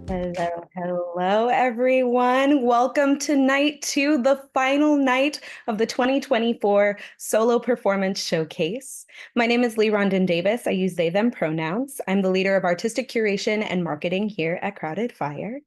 Hello, everyone. Welcome to night two, the final night of the 2024 Solo Performance Showcase. My name is Lee Rondon Davis. I use they, them pronouns. I'm the leader of artistic curation and marketing here at Crowded Fire.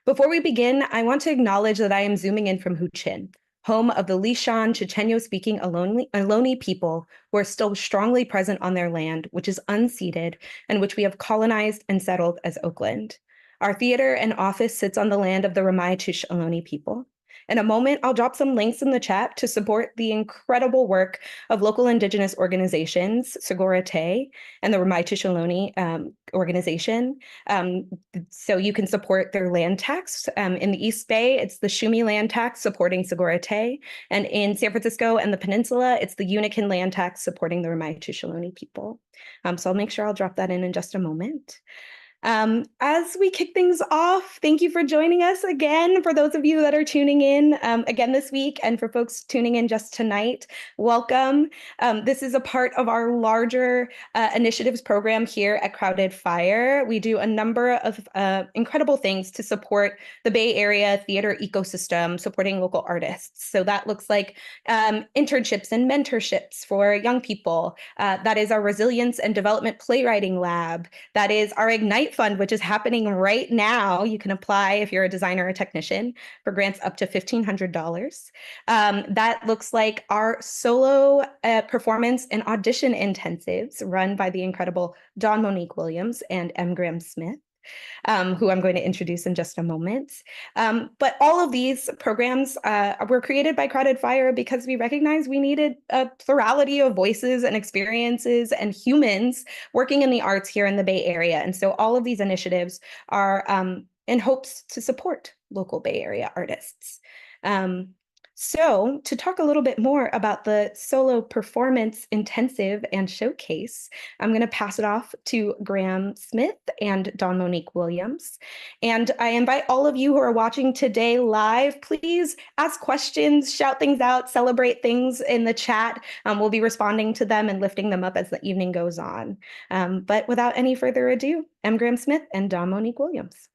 Before we begin, I want to acknowledge that I am zooming in from Huichin, home of the Lishan Chochenyo-speaking Ohlone people who are still strongly present on their land, which is unceded and which we have colonized and settled as Oakland. Our theater and office sits on the land of the Ramaytush Ohlone people. In a moment, I'll drop some links in the chat to support the incredible work of local Indigenous organizations, Segura Te and the Ramaytush Ohlone organization, so you can support their land tax. In the East Bay, it's the Shumi land tax supporting Segura Te, and in San Francisco and the Peninsula, it's the Unikin land tax supporting the Ramaytush Ohlone people. So I'll make sure I'll drop that in just a moment. As we kick things off, thank you for joining us again. For those of you that are tuning in again this week, and for folks tuning in just tonight, welcome. This is a part of our larger initiatives program here at Crowded Fire. We do a number of incredible things to support the Bay Area theater ecosystem, supporting local artists. So that looks like internships and mentorships for young people. That is our Resilience and Development Playwriting Lab. That is our Ignite Ignite Fund, which is happening right now. You can apply if you're a designer or a technician for grants up to $1,500. That looks like our solo performance and audition intensives run by the incredible Dawn Monique Williams and M. Graham Smith, who I'm going to introduce in just a moment. But all of these programs were created by Crowded Fire because we recognized we needed a plurality of voices and experiences and humans working in the arts here in the Bay Area. And so all of these initiatives are in hopes to support local Bay Area artists. So to talk a little bit more about the solo performance intensive and showcase, I'm going to pass it off to Graham Smith and Dawn Monique Williams. And I invite all of you who are watching today live, please ask questions, shout things out, celebrate things in the chat. We'll be responding to them and lifting them up as the evening goes on. But without any further ado, M. Graham Smith and Dawn Monique Williams.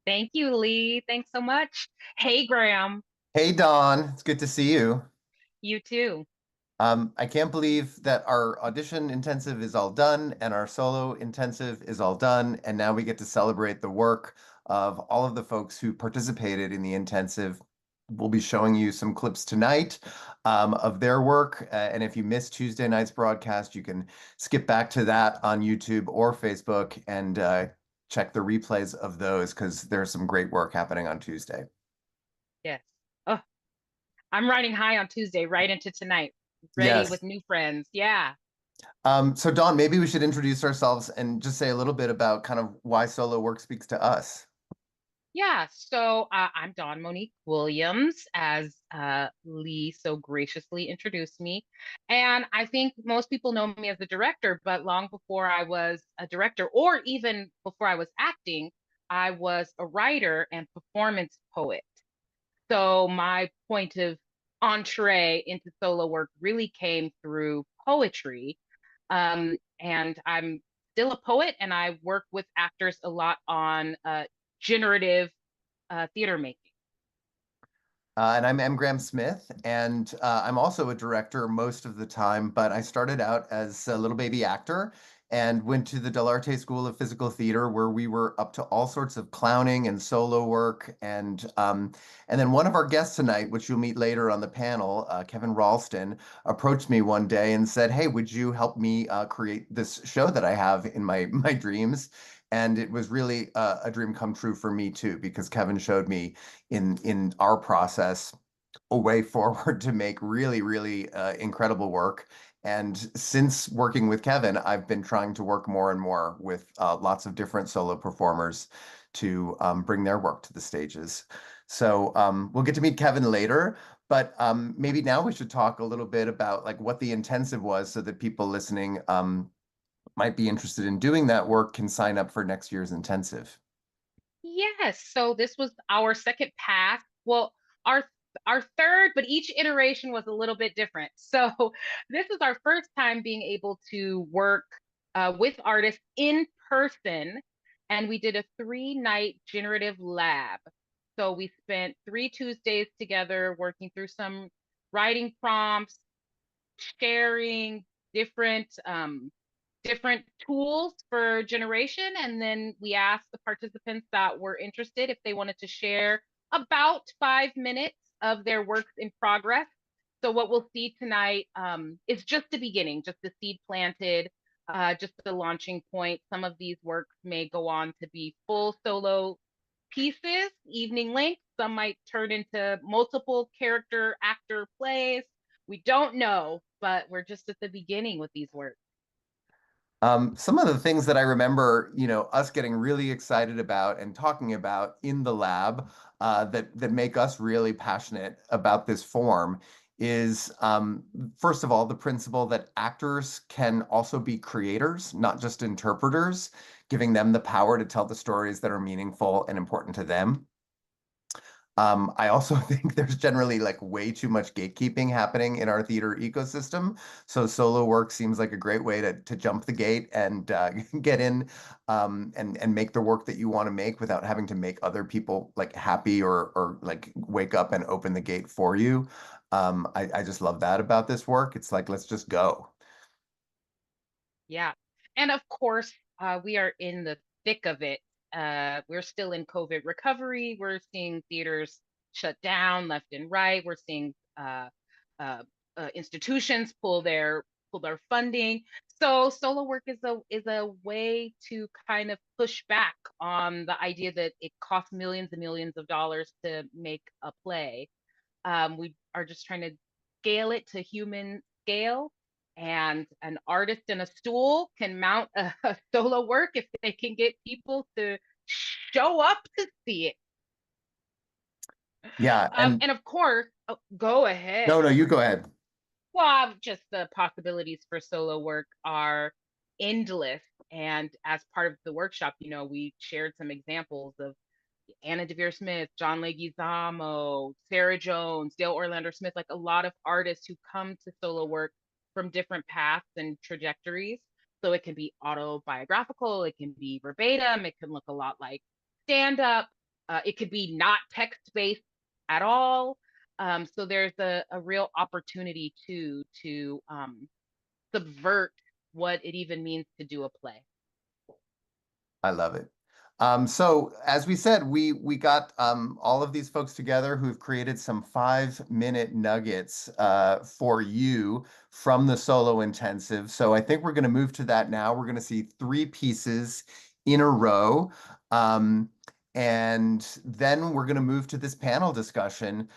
Thank you, Lee. Thanks so much. Hey, Graham. Hey, Dawn. It's good to see you. You too. I can't believe that our audition intensive is all done and our solo intensive is all done. And now we get to celebrate the work of all of the folks who participated in the intensive. We'll be showing you some clips tonight of their work. And if you missed Tuesday night's broadcast, you can skip back to that on YouTube or Facebook and check the replays of those because there's some great work happening on Tuesday. Yes. Oh, I'm riding high on Tuesday right into tonight. Ready Yes. with new friends. Yeah. So Dawn, maybe we should introduce ourselves and just say a little bit about kind of why solo work speaks to us. Yeah. So I'm Dawn Monique Williams, as Lee so graciously introduced me. And I think most people know me as a director, but long before I was a director, or even before I was acting, I was a writer and performance poet. So my point of entree into solo work really came through poetry. And I'm still a poet, and I work with actors a lot on generative theater making. And I'm M. Graham Smith, and I'm also a director most of the time, but I started out as a little baby actor and went to the Del Arte School of Physical Theater where we were up to all sorts of clowning and solo work. And then one of our guests tonight, which you'll meet later on the panel, Kevin Ralston, approached me one day and said, "Hey, would you help me create this show that I have in my dreams?" And it was really a dream come true for me too, because Kevin showed me in our process a way forward to make really, really incredible work. And since working with Kevin, I've been trying to work more and more with lots of different solo performers to bring their work to the stages. So we'll get to meet Kevin later, but maybe now we should talk a little bit about like what the intensive was so that people listening might be interested in doing that work can sign up for next year's intensive. Yes. So this was our second pass. Well, our our third, but each iteration was a little bit different. So this is our first time being able to work with artists in person, and we did a 3-night generative lab. So we spent 3 Tuesdays together working through some writing prompts, sharing different different tools for generation. And then we asked the participants that were interested if they wanted to share about 5 minutes of their works in progress. So what we'll see tonight is just the beginning, just the seed planted, just the launching point. Some of these works may go on to be full solo pieces, evening length. Some might turn into multiple character actor plays. We don't know, but we're just at the beginning with these works. Some of the things that I remember, us getting really excited about and talking about in the lab that make us really passionate about this form is, first of all, the principle that actors can also be creators, not just interpreters, giving them the power to tell the stories that are meaningful and important to them. I also think there's generally like way too much gatekeeping happening in our theater ecosystem. So solo work seems like a great way to jump the gate and get in and make the work that you want to make without having to make other people like happy or like wake up and open the gate for you. I just love that about this work. It's like, let's just go. Yeah. And of course, We are in the thick of it. We're still in COVID recovery. We're seeing theaters shut down left and right. We're seeing uh, institutions pull their funding. So solo work is a way to kind of push back on the idea that it costs millions and millions of dollars to make a play. We are just trying to scale it to human scale. And an artist in a stool can mount a solo work if they can get people to show up to see it. Yeah, and And of course, oh, go ahead. no, you go ahead. Well, just the possibilities for solo work are endless. And as part of the workshop, we shared some examples of Anna Devere Smith, John Leguizamo, Sarah Jones, Dale Orlando Smith, like a lot of artists who come to solo work from different paths and trajectories. So it can be autobiographical, it can be verbatim, it can look a lot like stand up, it could be not text based at all. So there's a real opportunity to subvert what it even means to do a play. I love it. So as we said, we got all of these folks together who've created some 5-minute nuggets for you from the solo intensive. So I think we're going to move to that now. We're going to see 3 pieces in a row. And then we're going to move to this panel discussion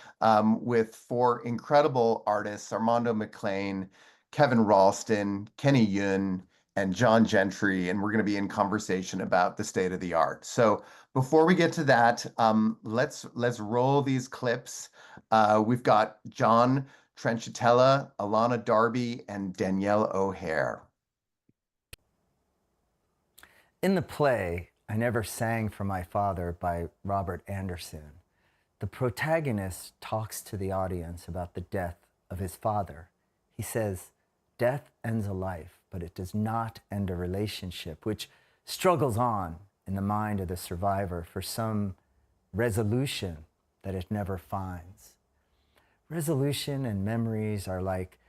with 4 incredible artists: Armando McLean, Kevin Ralston, Kenny Yun, and John Gentry, and we're going to be in conversation about the state of the art. So before we get to that, let's roll these clips. We've got John Trenchitella, Alana Darby, and Danielle O'Hare. In the play, I Never Sang for My Father by Robert Anderson, the protagonist talks to the audience about the death of his father. He says, "Death ends a life, but it does not end a relationship," which struggles on in the mind of the survivor for some resolution that it never finds. Resolution and memories are like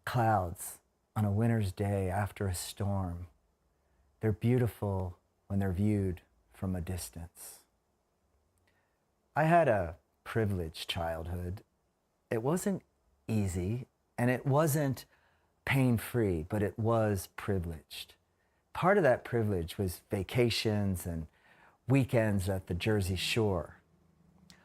clouds on a winter's day after a storm. They're beautiful when they're viewed from a distance. I had a privileged childhood. It wasn't easy and it wasn't pain-free, but it was privileged. Part of that privilege was vacations and weekends at the Jersey Shore.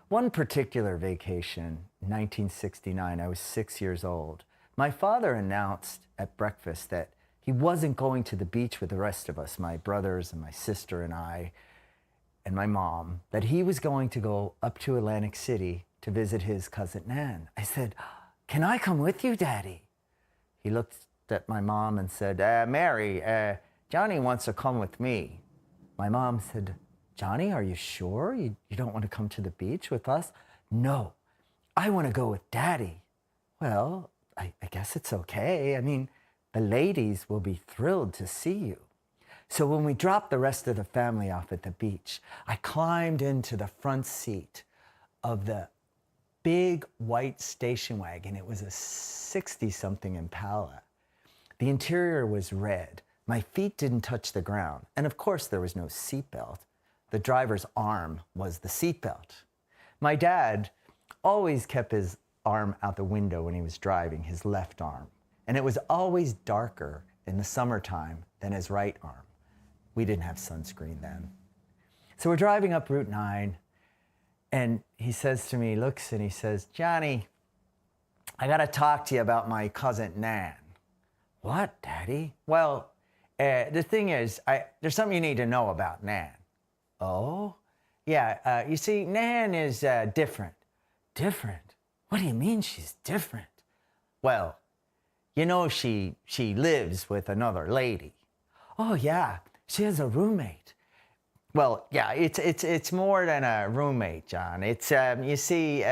One particular vacation, 1969, I was 6 years old. My father announced at breakfast that he wasn't going to the beach with the rest of us, my brothers and my sister and I, and my mom, that he was going to go up to Atlantic City to visit his cousin Nan. I said, "Can I come with you, Daddy?" He looked at my mom and said, "Mary, Johnny wants to come with me." My mom said, "Johnny, are you sure you don't want to come to the beach with us?" "No, I want to go with Daddy." "Well, I guess it's okay. I mean, the ladies will be thrilled to see you." So when we dropped the rest of the family off at the beach, I climbed into the front seat of the big white station wagon. It was a 60-something Impala. The interior was red. My feet didn't touch the ground. And of course, there was no seatbelt. The driver's arm was the seatbelt. My dad always kept his arm out the window when he was driving, his left arm. And it was always darker in the summertime than his right arm. We didn't have sunscreen then. So we're driving up Route 9, and he says to me, looks and he says, "Johnny, I gotta talk to you about my cousin Nan." "What, Daddy?" "Well, the thing is, there's something you need to know about Nan." "Oh? Yeah, you see, Nan is different." "Different? What do you mean she's different?" "Well, you know she lives with another lady." "Oh yeah, she has a roommate." "Well, yeah, it's more than a roommate, John. It's you see,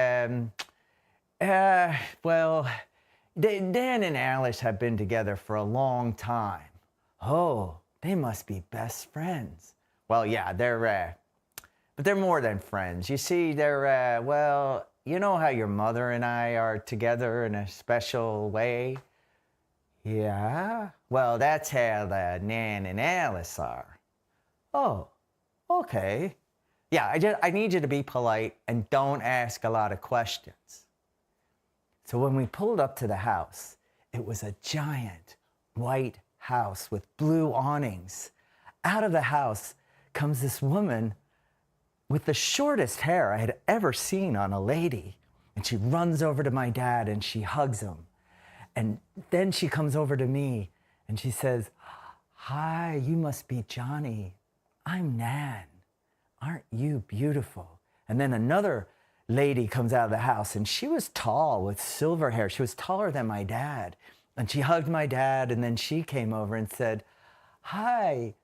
well, Dan and Alice have been together for a long time." "Oh, they must be best friends." "Well, yeah, but they're more than friends. You see, they're well, you know how your mother and I are together in a special way?" Yeah? Well, that's how the Nan and Alice are. Oh, okay. Yeah, I need you to be polite and don't ask a lot of questions. So when we pulled up to the house, it was a giant white house with blue awnings. Out of the house comes this woman with the shortest hair I had ever seen on a lady. And she runs over to my dad and she hugs him. And then she comes over to me and she says, "Hi, you must be Johnny. I'm Nan. Aren't you beautiful?" And then another lady comes out of the house and she was tall with silver hair. She was taller than my dad. And she hugged my dad and then she came over and said, "Hi,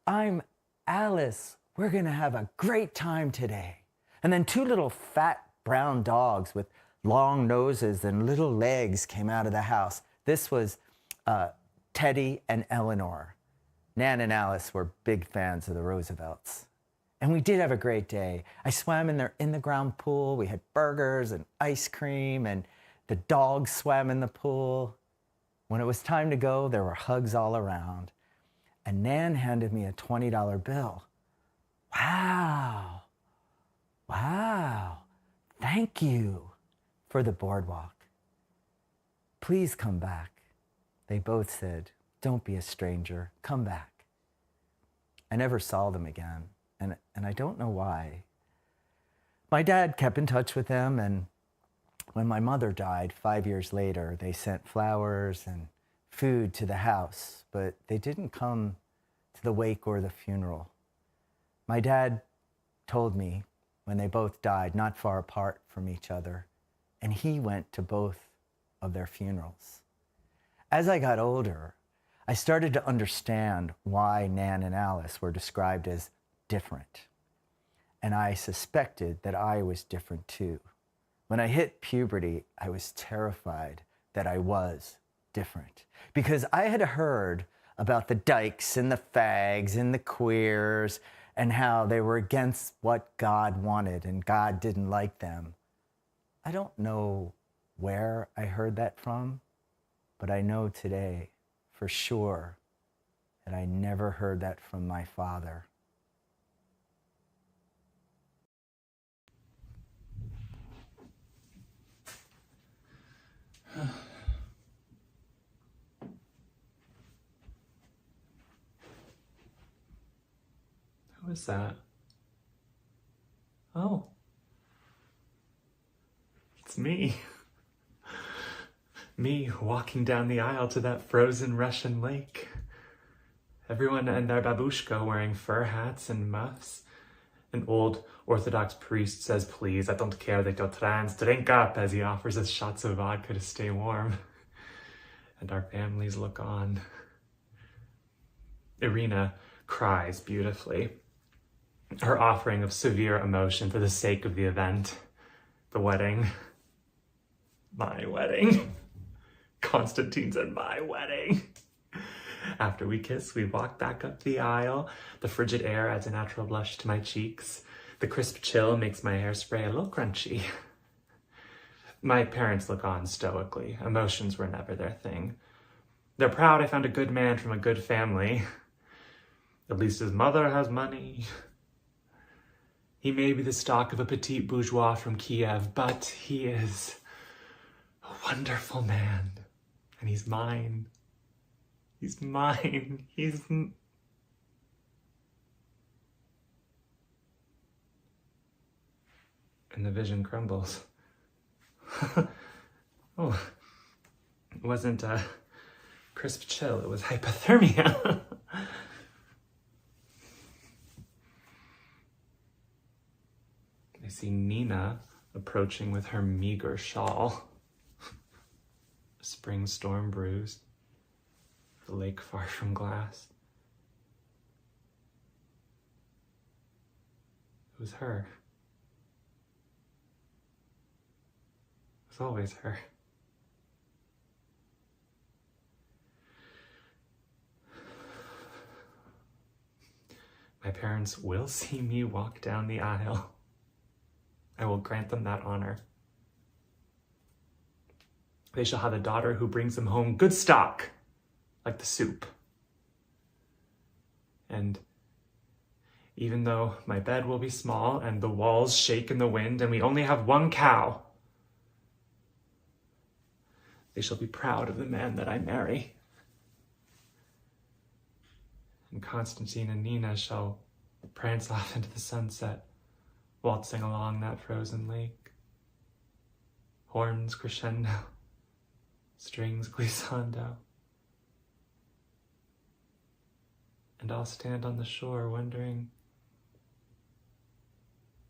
I'm Alice. We're gonna have a great time today." And then two little fat brown dogs with long noses and little legs came out of the house. This was Teddy and Eleanor. Nan and Alice were big fans of the Roosevelts. And we did have a great day. I swam in their in-the-ground pool. We had burgers and ice cream, and the dogs swam in the pool. When it was time to go, there were hugs all around. And Nan handed me a $20 bill. Wow. Wow. Thank you for the boardwalk. Please come back. They both said, "Don't be a stranger. Come back." I never saw them again, and I don't know why. My dad kept in touch with them, and when my mother died 5 years later, they sent flowers and food to the house, but they didn't come to the wake or the funeral. My dad told me when they both died, not far apart from each other, and he went to both of their funerals. As I got older, I started to understand why Nan and Alice were described as different. And I suspected that I was different too. When I hit puberty, I was terrified that I was different because I had heard about the dykes and the fags and the queers and how they were against what God wanted and God didn't like them. I don't know where I heard that from, but I know today for sure that I never heard that from my father. Who is that? Oh. It's me. Me walking down the aisle to that frozen Russian lake. Everyone and their babushka wearing fur hats and muffs. An old Orthodox priest says, "Please, I don't care that you're trans, drink up," as he offers us shots of vodka to stay warm. And our families look on. Irina cries beautifully. Her offering of severe emotion for the sake of the event. The wedding. My wedding. Constantine's and my wedding. After we kiss, we walk back up the aisle. The frigid air adds a natural blush to my cheeks. The crisp chill makes my hairspray a little crunchy. My parents look on stoically. Emotions were never their thing. They're proud I found a good man from a good family. At least his mother has money. He may be the stock of a petite bourgeois from Kiev, but he is a wonderful man. And he's mine. He's mine. And the vision crumbles. Oh, it wasn't a crisp chill, it was hypothermia. I see Nina approaching with her meager shawl. Spring storm bruised, the lake far from glass. It was her. It was always her. My parents will see me walk down the aisle. I will grant them that honor. They shall have a daughter who brings them home good stock like the soup. And even though my bed will be small and the walls shake in the wind and we only have one cow, they shall be proud of the man that I marry. And Constantine and Nina shall prance off into the sunset, waltzing along that frozen lake. Horns crescendo, strings glissando. And I'll stand on the shore wondering,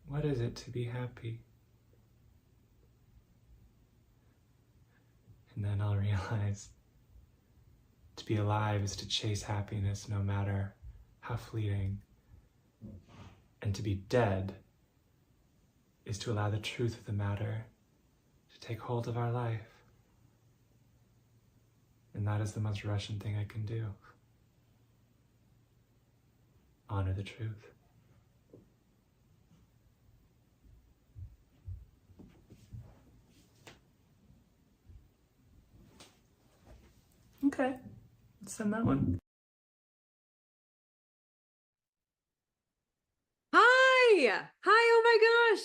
what is it to be happy? And then I'll realize to be alive is to chase happiness no matter how fleeting. And to be dead is to allow the truth of the matter to take hold of our life. And that is the most Russian thing I can do. Honor the truth. Okay, let's send that one. Hi. Hi. Oh my gosh.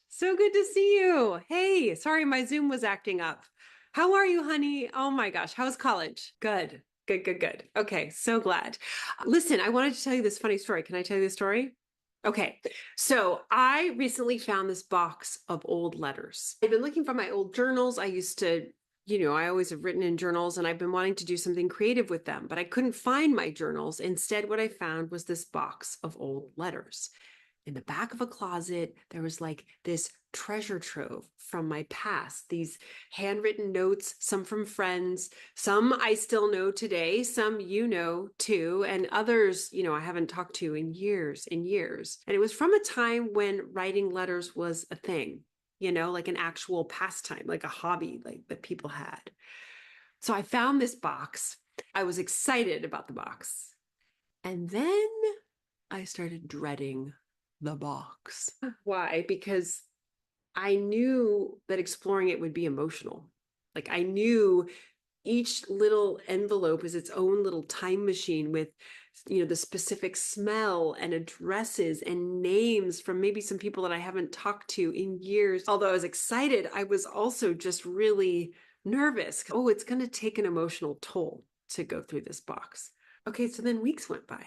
So good to see you. Hey, sorry, my Zoom was acting up. How are you, honey? Oh my gosh. How's college? Good. Good, good, good. Okay, so glad. Listen, I wanted to tell you this funny story. Can I tell you the story? Okay, so I recently found this box of old letters. I've been looking for my old journals. I used to, I always have written in journals and I've been wanting to do something creative with them, but I couldn't find my journals. Instead, what I found was this box of old letters. In the back of a closet, there was like this treasure trove from my past, these handwritten notes, some from friends, some I still know today, some too, and others, I haven't talked to in years and years. And it was from a time when writing letters was a thing, like an actual pastime, like a hobby like that people had. So I found this box. I was excited about the box. And then I started dreading the box. Why? Because I knew that exploring it would be emotional. Like I knew each little envelope is its own little time machine with, the specific smell and addresses and names from maybe some people that I haven't talked to in years. Although I was excited, I was also just really nervous. Oh, it's going to take an emotional toll to go through this box. Okay, so then weeks went by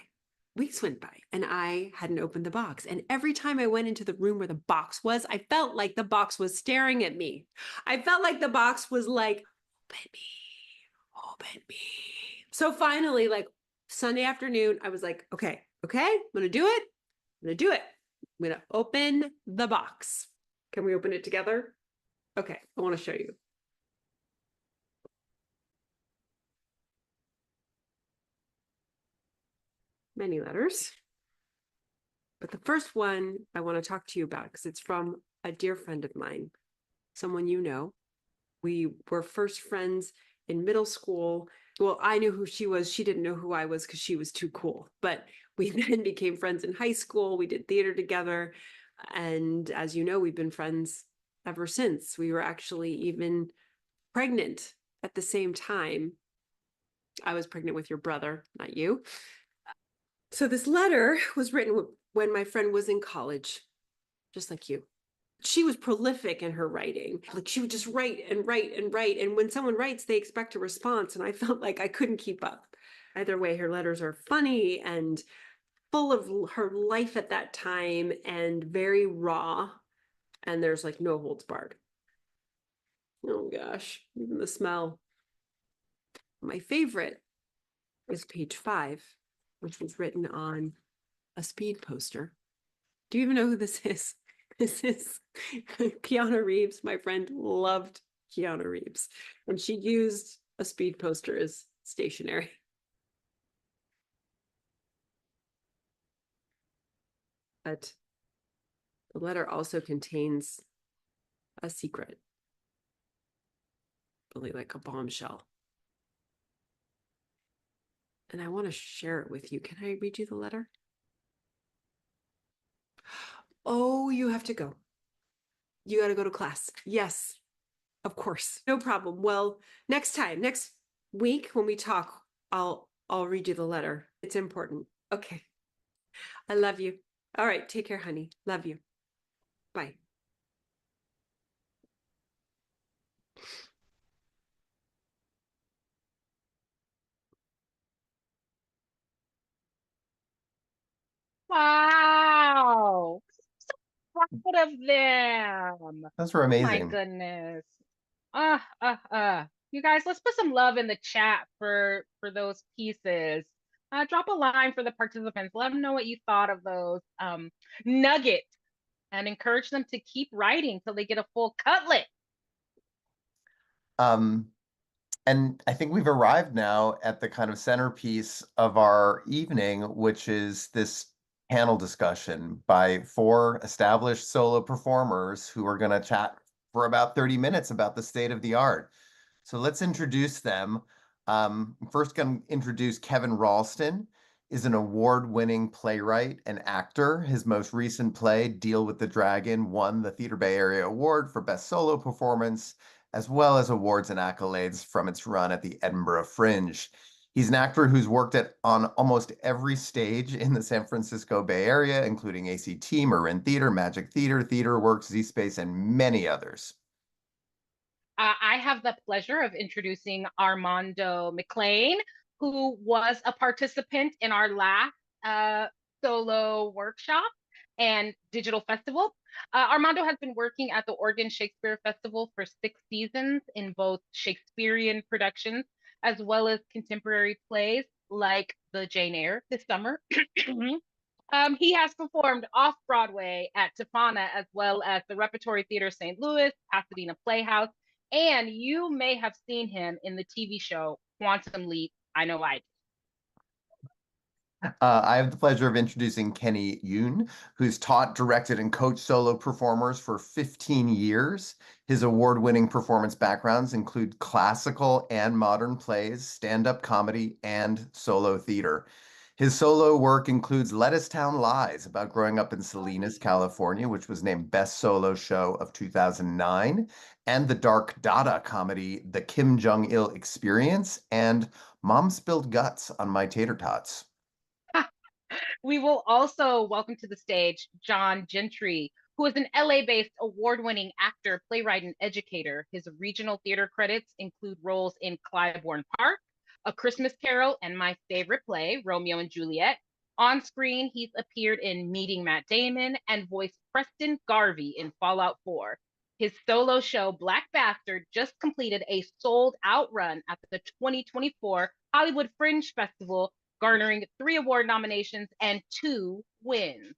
and I hadn't opened the box. And every time I went into the room where the box was, I felt like the box was staring at me. I felt like the box was like, open me. So finally, like Sunday afternoon, I was like, okay, I'm going to do it. I'm going to open the box. Can we open it together? Okay, I want to show you. Many letters. But the first one I want to talk to you about because it's from a dear friend of mine, someone you know. We were first friends in middle school. Well, I knew who she was. She didn't know who I was because she was too cool. But we then became friends in high school. We did theater together. And as you know, we've been friends ever since. We were actually even pregnant at the same time. I was pregnant with your brother, not you. So this letter was written when my friend was in college, just like you. She was prolific in her writing. Like she would just write and write and write. And when someone writes, they expect a response. And I felt like I couldn't keep up. Either way, her letters are funny and full of her life at that time and very raw. And there's like no holds barred. Oh gosh, even the smell. My favorite is page 5, which was written on a speed poster. Do you even know who this is? This is Keanu Reeves. My friend loved Keanu Reeves, and she used a speed poster as stationery. But the letter also contains a secret, really like a bombshell. And I want to share it with you. Can I read you the letter? Oh, you have to go. You got to go to class. Yes, of course. No problem. Well, next week when we talk, I'll read you the letter. It's important. Okay. I love you. All right, take care, honey. Love you. Bye. Wow. So proud of them. Those were Oh my amazing. goodness. You guys, let's put some love in the chat for those pieces. Drop a line for the participants. Let them know what you thought of those nuggets and encourage them to keep writing till they get a full cutlet. Um, and I think we've arrived now at the kind of centerpiece of our evening, which is this panel discussion by 4 established solo performers who are going to chat for about 30 minutes about the state of the art. So let's introduce them. First, going to introduce Kevin Ralston, is an award-winning playwright and actor. His most recent play, Deal with the Dragon, won the Theater Bay Area Award for Best Solo Performance, as well as awards and accolades from its run at the Edinburgh Fringe. He's an actor who's worked on almost every stage in the San Francisco Bay Area, including ACT, Marin Theater, Magic Theater, Theater Works, Z Space, and many others. I have the pleasure of introducing Armando McLean, who was a participant in our last solo workshop and digital festival. Armando has been working at the Oregon Shakespeare Festival for 6 seasons in both Shakespearean productions as well as contemporary plays like the Jane Eyre this summer. He has performed off Broadway at Tofana as well as the Repertory Theater St. Louis, Pasadena Playhouse, and you may have seen him in the TV show Quantum Leap. I know I did. I have the pleasure of introducing Kenny Yoon, who's taught, directed, and coached solo performers for 15 years. His award-winning performance backgrounds include classical and modern plays, stand-up comedy, and solo theater. His solo work includes Lettucetown Lies, about growing up in Salinas, California, which was named Best Solo Show of 2009, and the dark Dada comedy, The Kim Jong-il Experience, and Mom Spilled Guts on My Tater Tots. We will also welcome to the stage John Gentry, who is an LA-based award-winning actor, playwright, and educator. His regional theater credits include roles in Clybourne Park, A Christmas Carol, and my favorite play, Romeo and Juliet. On screen, he's appeared in Meeting Matt Damon and voiced Preston Garvey in Fallout 4. His solo show, Black Bastard, just completed a sold-out run at the 2024 Hollywood Fringe Festival, garnering 3 award nominations and 2 wins.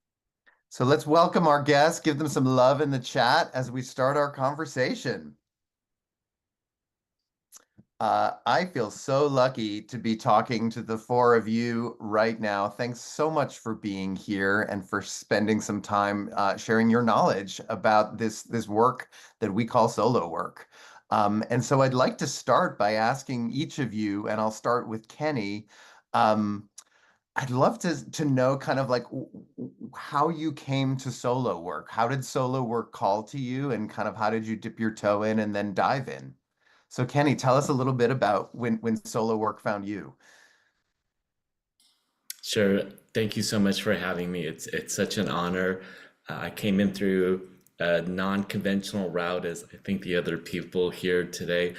So let's welcome our guests, give them some love in the chat as we start our conversation. I feel so lucky to be talking to the 4 of you right now. Thanks so much for being here and for spending some time sharing your knowledge about this work that we call solo work. And so I'd like to start by asking each of you, and I'll start with Kenny. I'd love to know kind of like how you came to solo work. How did solo work call to you, and kind of how did you dip your toe in and then dive in? So Kenny, tell us a little bit about when solo work found you. Sure. Thank you so much for having me. It's such an honor. I came in through a non-conventional route, as I think the other people here today.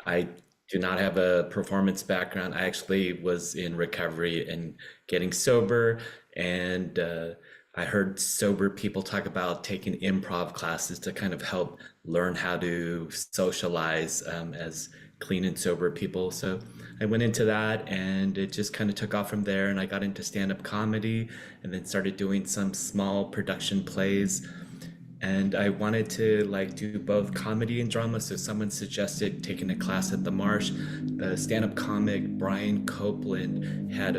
I do not have a performance background. I actually was in recovery and getting sober, and I heard sober people talk about taking improv classes to kind of help learn how to socialize as clean and sober people. So I went into that, and it just kind of took off from there. And I got into stand-up comedy, and then started doing some small production plays. And I wanted to like do both comedy and drama, so someone suggested taking a class at the Marsh. The stand-up comic Brian Copeland had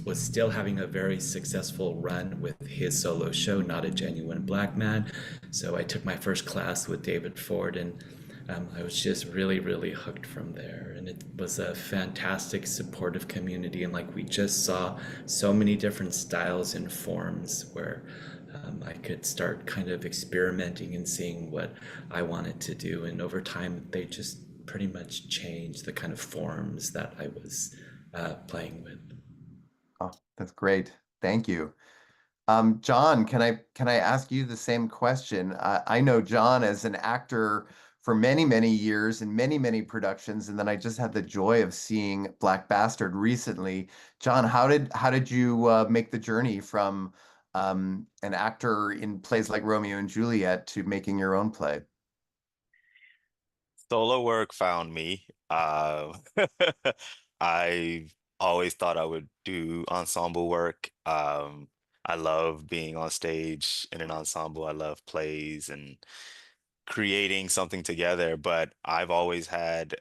was still having a very successful run with his solo show, Not a Genuine Black Man. So I took my first class with David Ford, and I was just really, really hooked from there. And it was a fantastic, supportive community. And like we just saw so many different styles and forms where I could start kind of experimenting and seeing what I wanted to do. And over time, they just pretty much changed the kind of forms that I was playing with. Oh, that's great. Thank you. John, can I ask you the same question? I know John as an actor for many, many years in many, many productions, and then I just had the joy of seeing Black Bastard recently. John, how did you make the journey from an actor in plays like Romeo and Juliet to making your own play? Solo work found me. I always thought I would do ensemble work. I love being on stage in an ensemble. I love plays and creating something together, but I've always had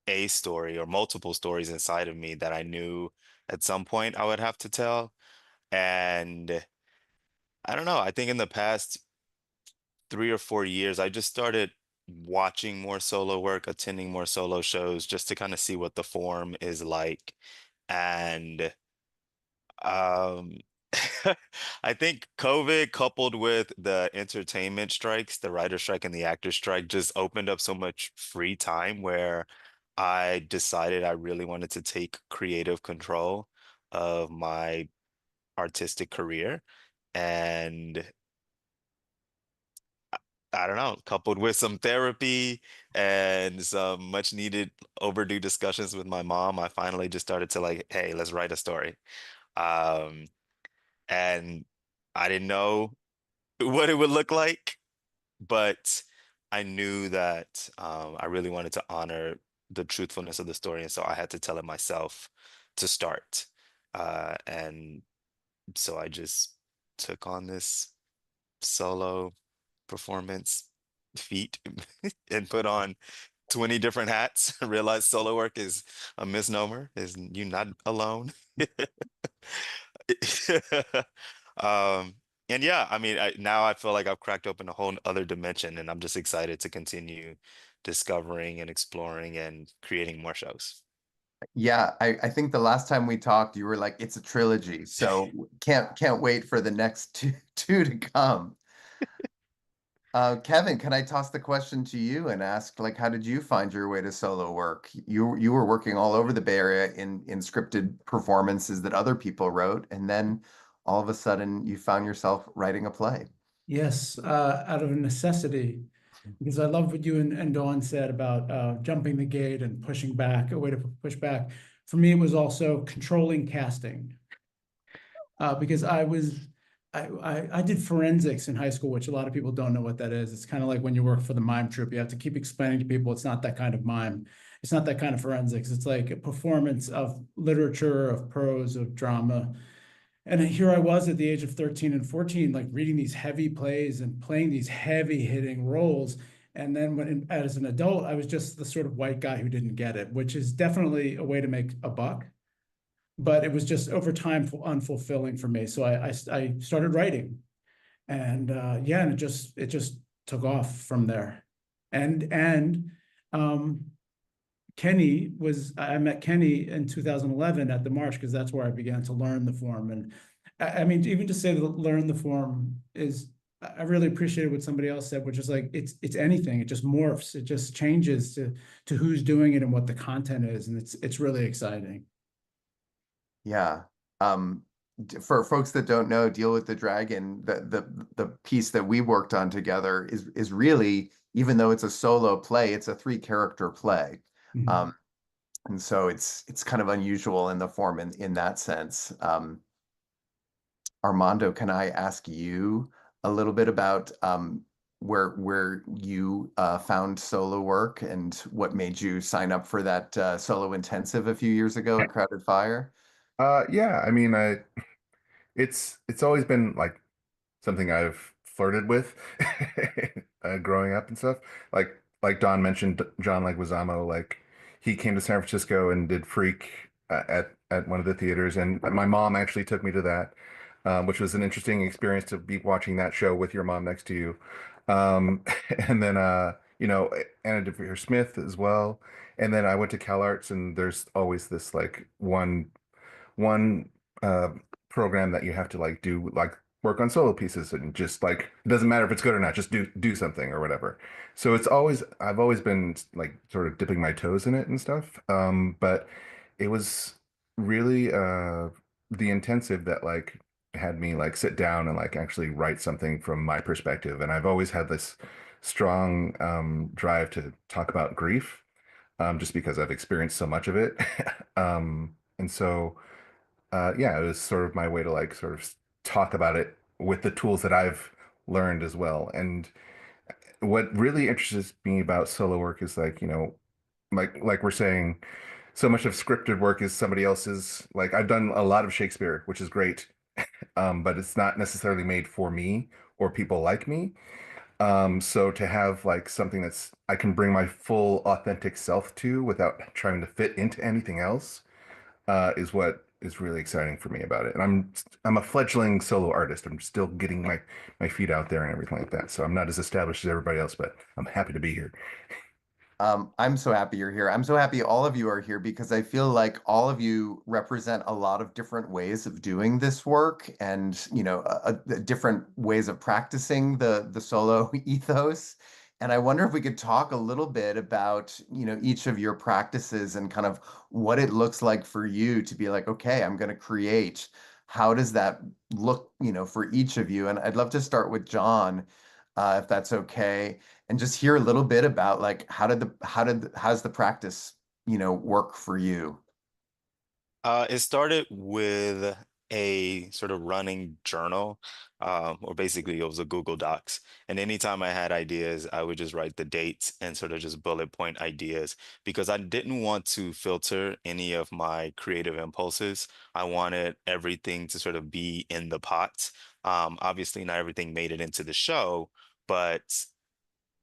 a story or multiple stories inside of me that I knew at some point I would have to tell. And I don't know, I think in the past 3 or 4 years, I just started watching more solo work, attending more solo shows just to kind of see what the form is like. And um, I think COVID coupled with the entertainment strikes, the writer strike and the actor strike, just opened up so much free time where I decided I really wanted to take creative control of my artistic career. And I don't know, coupled with some therapy and some much needed overdue discussions with my mom, I finally just started to like, hey, let's write a story. Um, and I didn't know what it would look like, but I knew that I really wanted to honor the truthfulness of the story, and so I had to tell it myself to start. And so I just took on this solo performance feat and put on 20 different hats. Realized solo work is a misnomer, is you not alone. Um, and yeah, I mean, now I feel like I've cracked open a whole other dimension, and I'm just excited to continue discovering and exploring and creating more shows. Yeah, I think the last time we talked, you were like, it's a trilogy, so can't wait for the next two to come. Kevin, can I toss the question to you and ask, like, how did you find your way to solo work? You were working all over the Bay Area in scripted performances that other people wrote, and then all of a sudden you found yourself writing a play. Yes, out of necessity, because I love what you and Dawn said about jumping the gate and pushing back, a way to push back. For me, it was also controlling casting, because I did forensics in high school, which a lot of people don't know what that is. It's kind of like when you work for the mime troupe, you have to keep explaining to people it's not that kind of mime. It's not that kind of forensics. It's like a performance of literature, of prose, of drama. And here I was at the age of 13 and 14, like reading these heavy plays and playing these heavy hitting roles. And then as an adult, I was just the sort of white guy who didn't get it, which is definitely a way to make a buck. But it was just over time unfulfilling for me. So I started writing, and yeah, and it just took off from there. And I met Kenny in 2011 at the Marsh, because that's where I began to learn the form. And I mean, even to say that learn the form is, I really appreciated what somebody else said, which is like, it's anything. It just morphs. It just changes to who's doing it and what the content is. And it's really exciting. Yeah. For folks that don't know, Deal with the Dragon, the piece that we worked on together is really, even though it's a solo play, it's a three-character play. Mhm. And so it's kind of unusual in the form in that sense. Armando, can I ask you a little bit about where you found solo work and what made you sign up for that solo intensive a few years ago at Crowded Fire? Yeah, I mean, it's always been like something I've flirted with growing up and stuff. Like Don mentioned, John Leguizamo, like he came to San Francisco and did Freak at one of the theaters, and my mom actually took me to that, which was an interesting experience to be watching that show with your mom next to you. And then Anna Deavere Smith as well. And then I went to CalArts, and there's always this like one uh program that you have to like do like work on solo pieces and just like it doesn't matter if it's good or not, just do something or whatever. So I've always been like sort of dipping my toes in it and stuff. But it was really the intensive that like had me like sit down and like actually write something from my perspective. And I've always had this strong drive to talk about grief, just because I've experienced so much of it. And so yeah, it was sort of my way to like sort of talk about it with the tools that I've learned as well. And what really interests me about solo work is like, like we're saying, so much of scripted work is somebody else's. Like I've done a lot of Shakespeare, which is great, but it's not necessarily made for me or people like me. So to have like something that's I can bring my full authentic self to without trying to fit into anything else is what is really exciting for me about it. And I'm a fledgling solo artist. I'm still getting my feet out there and everything like that. So I'm not as established as everybody else, but I'm happy to be here. I'm so happy you're here. I'm so happy all of you are here because I feel like all of you represent a lot of different ways of doing this work and, different ways of practicing the solo ethos. And I wonder if we could talk a little bit about, each of your practices and kind of what it looks like for you to be like, okay, I'm going to create. How does that look, for each of you? And I'd love to start with John, if that's okay, and just hear a little bit about like how's the practice, work for you? It started with a sort of running journal, or basically it was a Google Docs. And anytime I had ideas, I would just write the dates and sort of just bullet point ideas because I didn't want to filter any of my creative impulses. I wanted everything to sort of be in the pot. Obviously, not everything made it into the show, but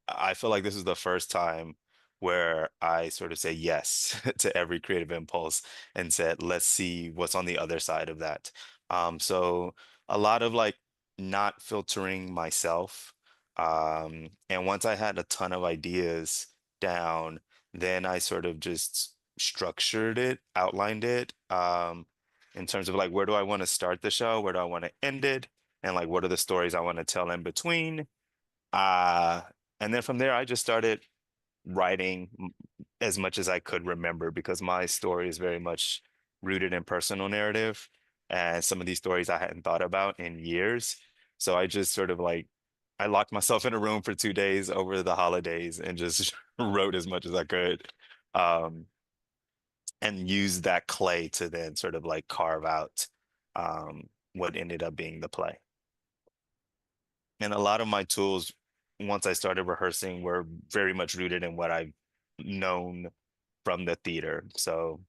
I feel like this is the first time where I sort of say yes to every creative impulse and said, let's see what's on the other side of that. So a lot of like not filtering myself. And once I had a ton of ideas down, then I sort of just structured it, outlined it, in terms of like, where do I want to start the show? Where do I want to end it? And like, what are the stories I want to tell in between? Uh, and then from there, I just started writing as much as I could remember because my story is very much rooted in personal narrative. And some of these stories I hadn't thought about in years. So I just sort of like, I locked myself in a room for 2 days over the holidays and just wrote as much as I could. Um, and used that clay to then sort of like carve out what ended up being the play. And a lot of my tools, once I started rehearsing, were very much rooted in what I've known from the theater. So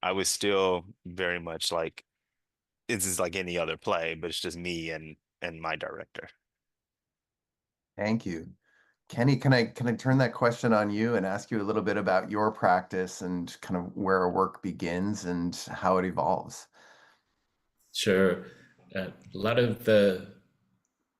I was still very much like, this is like any other play, but it's just me and my director. Thank you. Kenny, can I turn that question on you and ask you a little bit about your practice and kind of where a work begins and how it evolves? Sure. A lot of the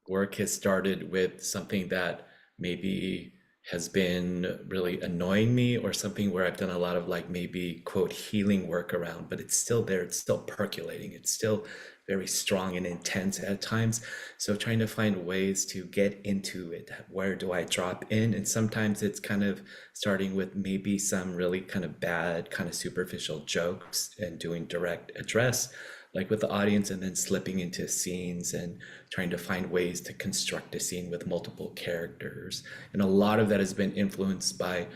work has started with something that maybe has been really annoying me or something where I've done a lot of like maybe quote healing work around, but it's still there, it's still percolating, it's still very strong and intense at times. So trying to find ways to get into it. Where do I drop in? And sometimes it's kind of starting with maybe some really kind of bad, kind of superficial jokes and doing direct address like with the audience and then slipping into scenes and trying to find ways to construct a scene with multiple characters. And a lot of that has been influenced by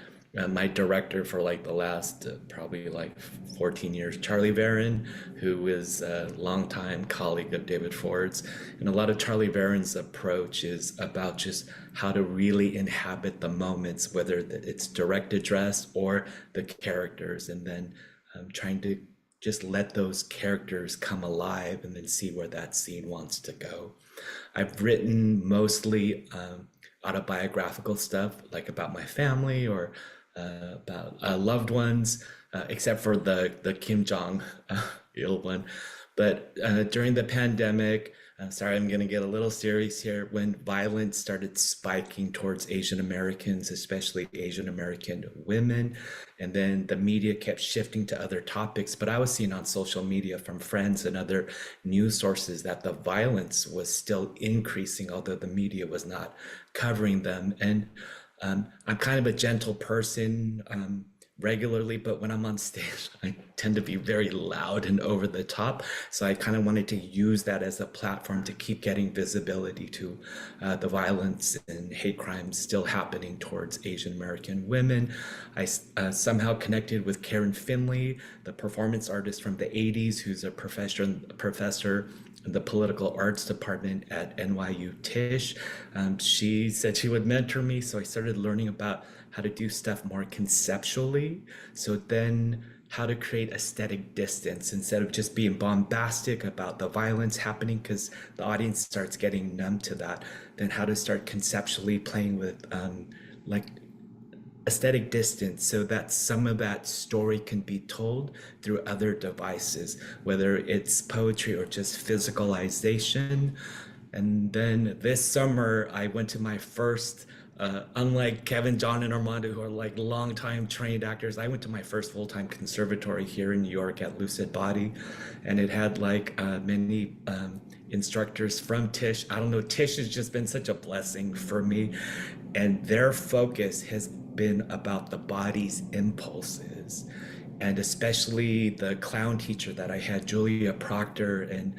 my director for like the last probably like 14 years, Charlie Varon, who is a longtime colleague of David Ford's. And a lot of Charlie Varon's approach is about just how to really inhabit the moments, whether it's direct address or the characters, and then trying to just let those characters come alive and then see where that scene wants to go. I've written mostly autobiographical stuff, like about my family or about loved ones, except for the Kim Jong il one. But during the pandemic, sorry, I'm going to get a little serious here. When violence started spiking towards Asian Americans, especially Asian American women, and then the media kept shifting to other topics. But I was seeing on social media from friends and other news sources that the violence was still increasing, although the media was not covering them. And I'm kind of a gentle person. Regularly, but when I'm on stage, I tend to be very loud and over the top. So I kind of wanted to use that as a platform to keep getting visibility to the violence and hate crimes still happening towards Asian American women. I somehow connected with Karen Finley, the performance artist from the 80s, who's a professor in the political arts department at NYU Tisch. She said she would mentor me, so I started learning about how to do stuff more conceptually. So then how to create aesthetic distance instead of just being bombastic about the violence happening, because the audience starts getting numb to that. Then how to start conceptually playing with like aesthetic distance so that some of that story can be told through other devices, whether it's poetry or just physicalization. And then this summer, I went to my first, unlike Kevin, John, and Armando, who are like longtime trained actors, I went to my first full-time conservatory here in New York at Lucid Body, and it had like many instructors from Tisch. I don't know, Tisch has just been such a blessing for me, and their focus has been about the body's impulses. And especially the clown teacher that I had, Julia Proctor and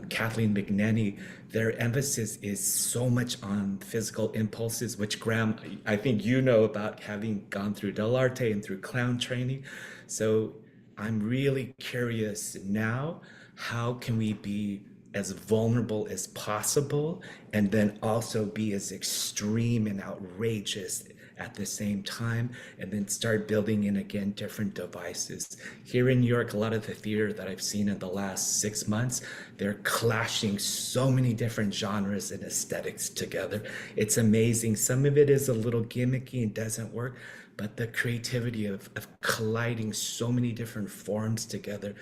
Kathleen McNenny, their emphasis is so much on physical impulses, which Graham, I think you know about having gone through Del Arte and through clown training. So I'm really curious now, how can we be as vulnerable as possible and then also be as extreme and outrageous at the same time, and then start building in again different devices. Here in New York, a lot of the theater that I've seen in the last 6 months, they're clashing so many different genres and aesthetics together. It's amazing. Some of it is a little gimmicky and doesn't work, but the creativity of colliding so many different forms together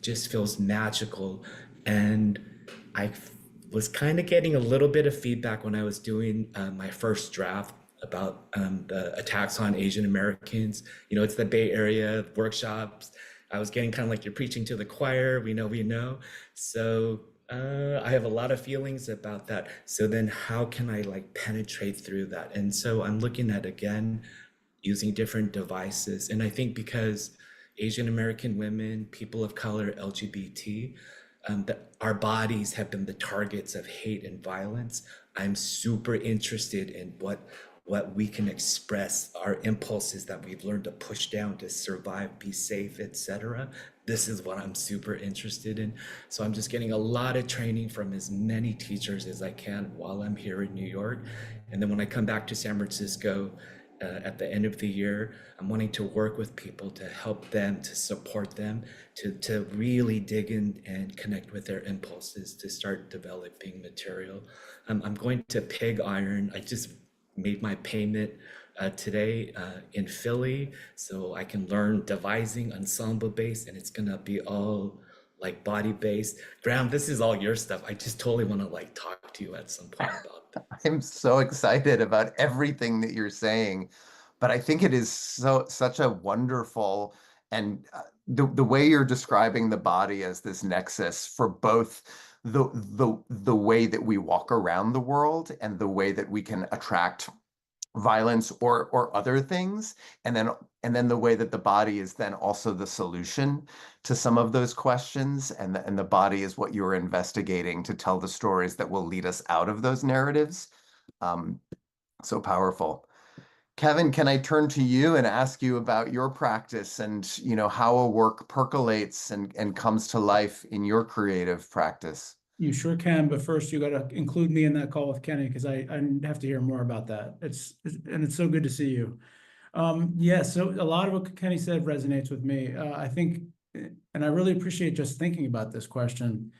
just feels magical. And I was kind of getting a little bit of feedback when I was doing my first draft about the attacks on Asian Americans. You know, it's the Bay Area workshops. I was getting kind of like, you're preaching to the choir, we know. So I have a lot of feelings about that. So then how can I like penetrate through that? And so I'm looking at, again, using different devices. And I think because Asian American women, people of color, LGBT, that our bodies have been the targets of hate and violence, I'm super interested in what we can express, our impulses that we've learned to push down to survive, be safe, etc. This is what I'm super interested in. So I'm just getting a lot of training from as many teachers as I can while I'm here in New York. And then when I come back to San Francisco at the end of the year, I'm wanting to work with people to help them, to support them, to really dig in and connect with their impulses, to start developing material. I'm going to Pig Iron. I just made my payment today in Philly, so I can learn devising ensemble based, and it's gonna be all like body based. Graham, this is all your stuff. I just totally want to like talk to you at some point about that. I'm so excited about everything that you're saying, but I think it is such a wonderful, and the way you're describing the body as this nexus for both the way that we walk around the world and the way that we can attract violence or other things, and then the way that the body is then also the solution to some of those questions, and the body is what you're investigating to tell the stories that will lead us out of those narratives. So powerful. Kevin, can I turn to you and ask you about your practice and how a work percolates and comes to life in your creative practice? You sure can, but first you got to include me in that call with Kenny, because I have to hear more about that. It's so good to see you. Yeah, so a lot of what Kenny said resonates with me. I think, and I really appreciate just thinking about this question.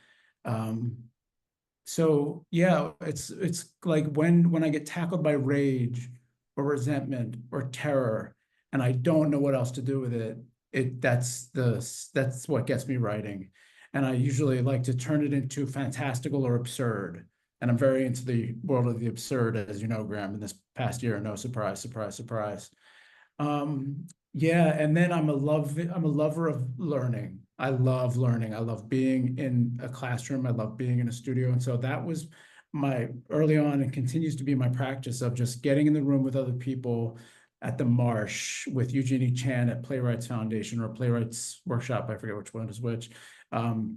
So yeah, it's like when I get tackled by rage or resentment or terror, and I don't know what else to do with it, that's what gets me writing. And I usually like to turn it into fantastical or absurd. And I'm very into the world of the absurd, as you know, Graham, in this past year. No surprise, surprise, surprise. Yeah, and then I'm a lover of learning. I love learning. I love being in a classroom. I love being in a studio. And so that was my early on and continues to be my practice of just getting in the room with other people at the Marsh with Eugenie Chan at Playwrights Foundation or Playwrights Workshop. I forget which one is which.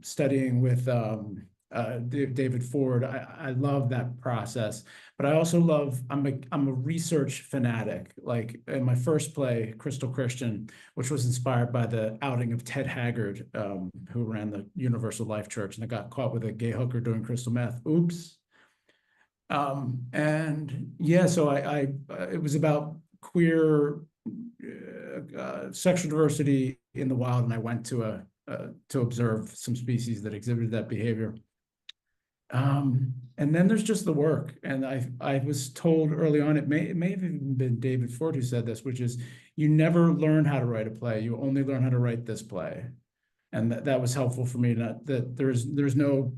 Studying with David Ford. I love that process, but I also love, I'm a research fanatic. Like in my first play, Crystal Christian, which was inspired by the outing of Ted Haggard, who ran the Universal Life Church and got caught with a gay hooker doing crystal meth. Oops. And yeah, so it was about queer sexual diversity in the wild, and I went to to observe some species that exhibited that behavior. And then there's just the work. And I was told early on, it may have even been David Ford who said this, which is you never learn how to write a play. You only learn how to write this play. And that was helpful for me, that there's no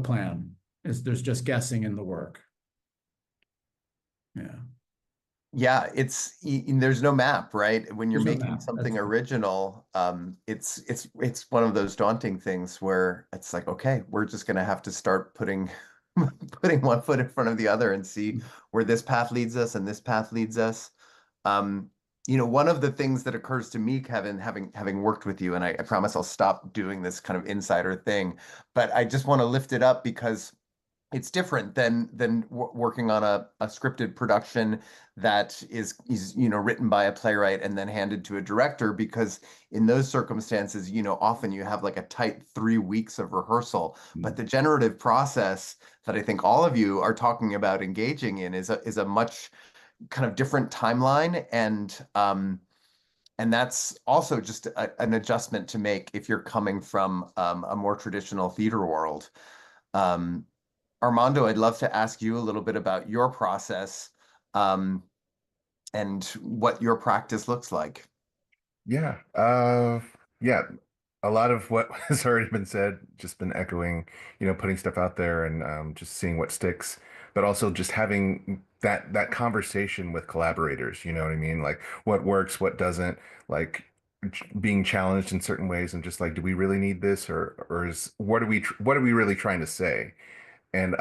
plan. There's just guessing in the work. Yeah. Yeah, there's no map, right? When you're There's no making map. something original, it's one of those daunting things where it's like, okay, we're just gonna have to start putting putting one foot in front of the other and see where this path leads us and this path leads us. One of the things that occurs to me, Kevin, having worked with you, and I promise I'll stop doing this kind of insider thing, but I just want to lift it up because it's different than working on a scripted production that is written by a playwright and then handed to a director, because in those circumstances, often you have like a tight 3 weeks of rehearsal. But the generative process that I think all of you are talking about engaging in is a much kind of different timeline, and that's also just an adjustment to make if you're coming from a more traditional theater world. Armando, I'd love to ask you a little bit about your process, and what your practice looks like. Yeah. Yeah. A lot of what has already been said, just been echoing, putting stuff out there and just seeing what sticks, but also just having that conversation with collaborators, you know what I mean? Like what works, what doesn't, like being challenged in certain ways and just like, do we really need this or is what are we really trying to say? And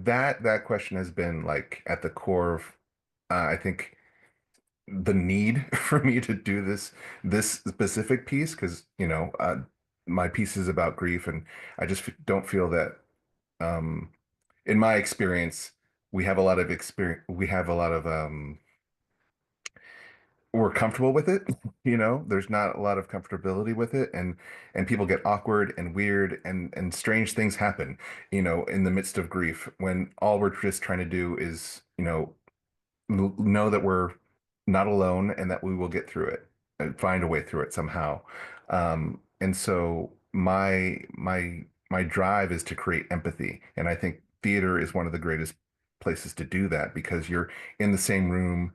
that question has been like at the core of I think the need for me to do this specific piece because my piece is about grief and I just don't feel that um in my experience we have a lot of we're comfortable with it. There's not a lot of comfortability with it, and people get awkward and weird and strange things happen in the midst of grief when all we're just trying to do is know that we're not alone and that we will get through it and find a way through it somehow. And so my drive is to create empathy, and I think theater is one of the greatest places to do that because you're in the same room,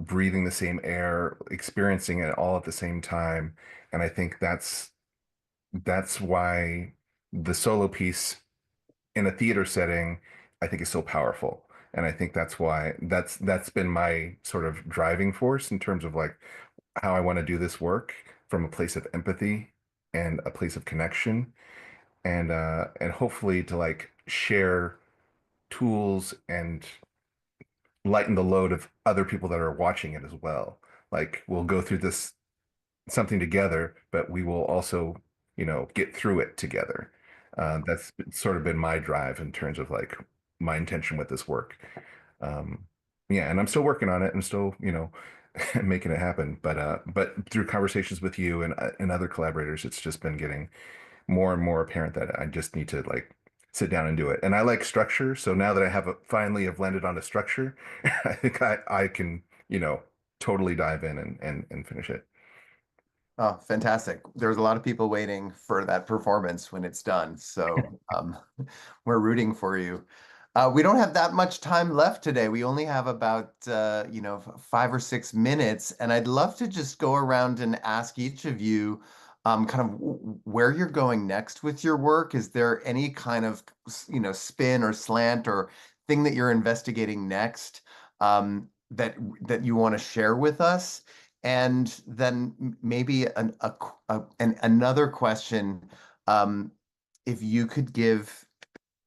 breathing the same air, experiencing it all at the same time. And I think that's why the solo piece in a theater setting, I think is so powerful. And I think that's why that's been my sort of driving force in terms of like how I want to do this work from a place of empathy and a place of connection and hopefully to like share tools and lighten the load of other people that are watching it as well. Like we'll go through this something together, but we will also, get through it together. That's sort of been my drive in terms of like my intention with this work. Um, yeah, and I'm still working on it. I'm still, making it happen. But through conversations with you and other collaborators, it's just been getting more and more apparent that I just need to like sit down and do it. And I like structure, so now that I finally have landed on a structure, I think I can, totally dive in and finish it. Oh, fantastic. There's a lot of people waiting for that performance when it's done. So we're rooting for you. We don't have that much time left today. We only have about 5 or 6 minutes. And I'd love to just go around and ask each of you kind of where you're going next with your work. Is there any kind of, spin or slant or thing that you're investigating next, that you want to share with us? And then maybe another question, um, if you could give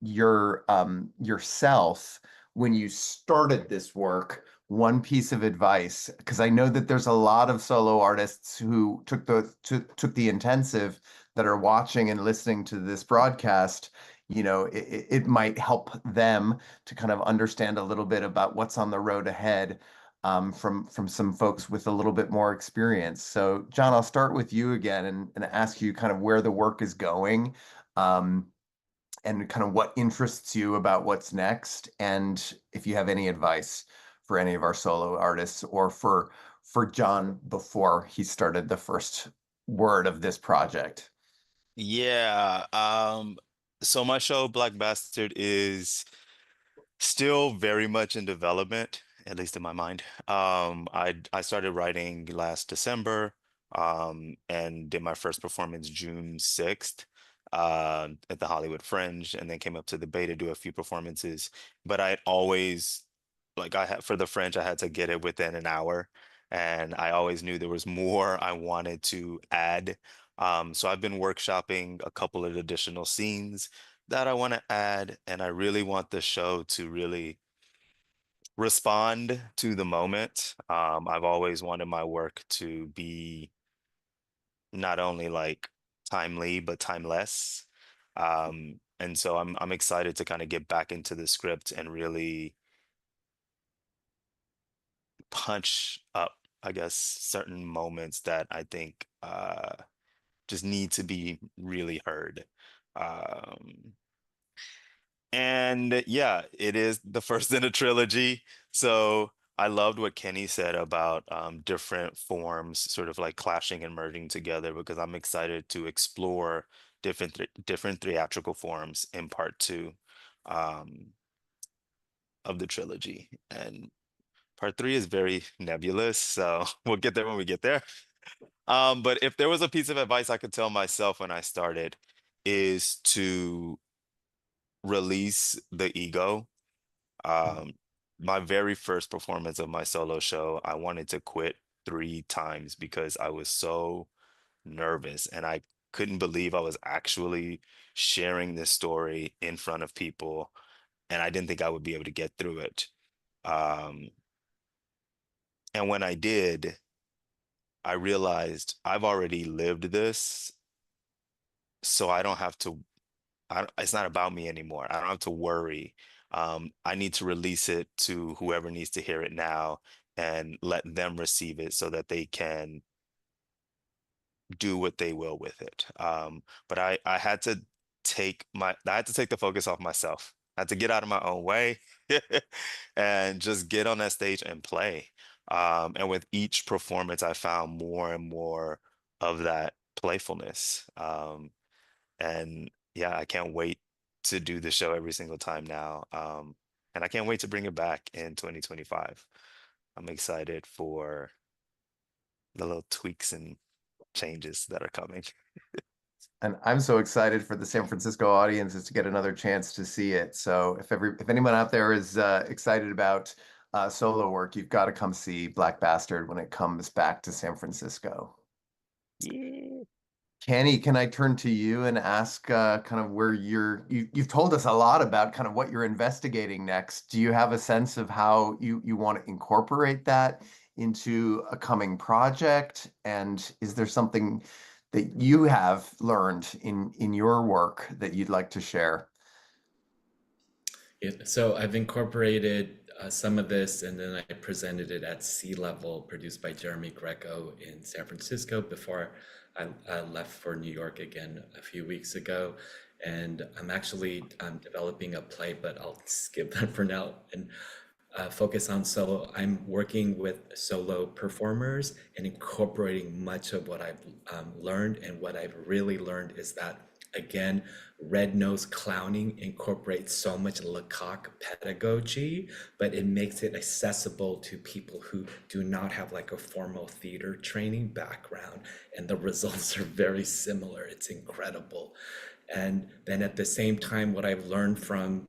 yourself, when you started this work, one piece of advice, because I know that there's a lot of solo artists who took the intensive that are watching and listening to this broadcast. It might help them to kind of understand a little bit about what's on the road ahead, from some folks with a little bit more experience. So, John, I'll start with you again and ask you kind of where the work is going. Um, and kind of what interests you about what's next, and if you have any advice for any of our solo artists, or for John before he started the first word of this project. Yeah. So my show, Black Bastard, is still very much in development, at least in my mind. I started writing last December, and did my first performance June 6th, at the Hollywood Fringe, and then came up to the Bay to do a few performances. But I always, like, I had for the Fringe, I had to get it within an hour, and I always knew there was more I wanted to add. So I've been workshopping a couple of additional scenes that I want to add, and I really want the show to really respond to the moment. I've always wanted my work to be not only like timely but timeless. And so I'm excited to kind of get back into the script and really punch up, I guess, certain moments that I think just need to be really heard. Um, And yeah, it is the first in a trilogy. So I loved what Kenny said about different forms sort of like clashing and merging together, because I'm excited to explore different theatrical forms in part two, um, of the trilogy. And part three is very nebulous, so we'll get there when we get there. But if there was a piece of advice I could tell myself when I started, is to release the ego. Um, my very first performance of my solo show, I wanted to quit 3 times because I was so nervous, and I couldn't believe I was actually sharing this story in front of people, and I didn't think I would be able to get through it. Um, and when I did, I realized I've already lived this, so I don't have to it's not about me anymore. I don't have to worry. I need to release it to whoever needs to hear it now and let them receive it so that they can do what they will with it. But I had to I had to take the focus off myself. I had to get out of my own way and just get on that stage and play. And with each performance, I found more and more of that playfulness. And yeah, I can't wait to do the show every single time now. And I can't wait to bring it back in 2025. I'm excited for the little tweaks and changes that are coming. And I'm so excited for the San Francisco audiences to get another chance to see it. So if anyone out there is excited about solo work, you've got to come see Black Bastard when it comes back to San Francisco. Yeah. Kenny, can I turn to you and ask kind of where you've told us a lot about kind of what you're investigating next. Do you have a sense of how you want to incorporate that into a coming project? And is there something that you have learned in your work that you'd like to share? Yeah, so I've incorporated some of this, and then I presented it at Sea Level, produced by Jeremy Greco in San Francisco before I left for New York again a few weeks ago. And I'm developing a play, but I'll skip that for now and focus on solo. I'm working with solo performers and incorporating much of what I've learned. And what I've really learned is that Again, Red Nose Clowning incorporates so much Lecoq pedagogy, but it makes it accessible to people who do not have like a formal theater training background, and the results are very similar. It's incredible. And then at the same time, what I've learned from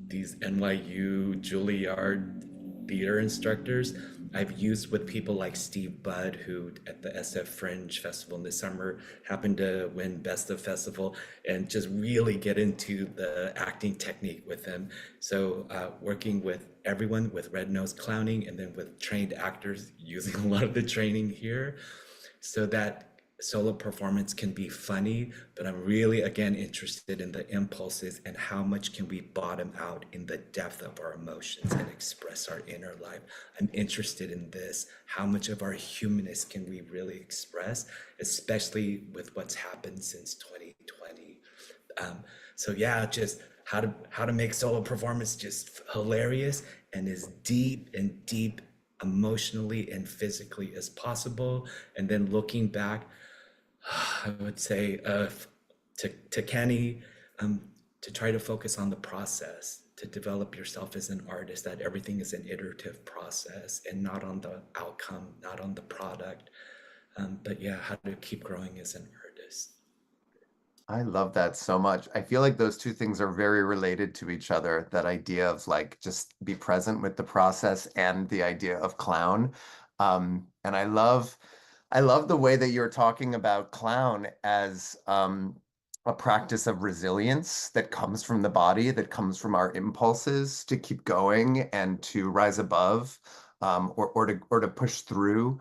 these NYU Juilliard theater instructors, I've used with people like Steve Budd, who at the SF Fringe Festival in the summer happened to win Best of Festival, and just really get into the acting technique with him. So working with everyone with Red Nose Clowning, and then with trained actors using a lot of the training here, so that solo performance can be funny, but I'm really, again, interested in the impulses and how much can we bottom out in the depth of our emotions and express our inner life. I'm interested in this. How much of our humanness can we really express, especially with what's happened since 2020? So yeah, just how to make solo performance just hilarious and as deep emotionally and physically as possible. And then looking back, I would say to Kenny, to try to focus on the process, to develop yourself as an artist, that everything is an iterative process and not on the outcome, not on the product. But yeah, how to keep growing as an artist. I love that so much. I feel like those two things are very related to each other. That idea of like just be present with the process and the idea of clown. And I love the way that you're talking about clown as a practice of resilience that comes from the body, that comes from our impulses to keep going and to rise above, or to push through.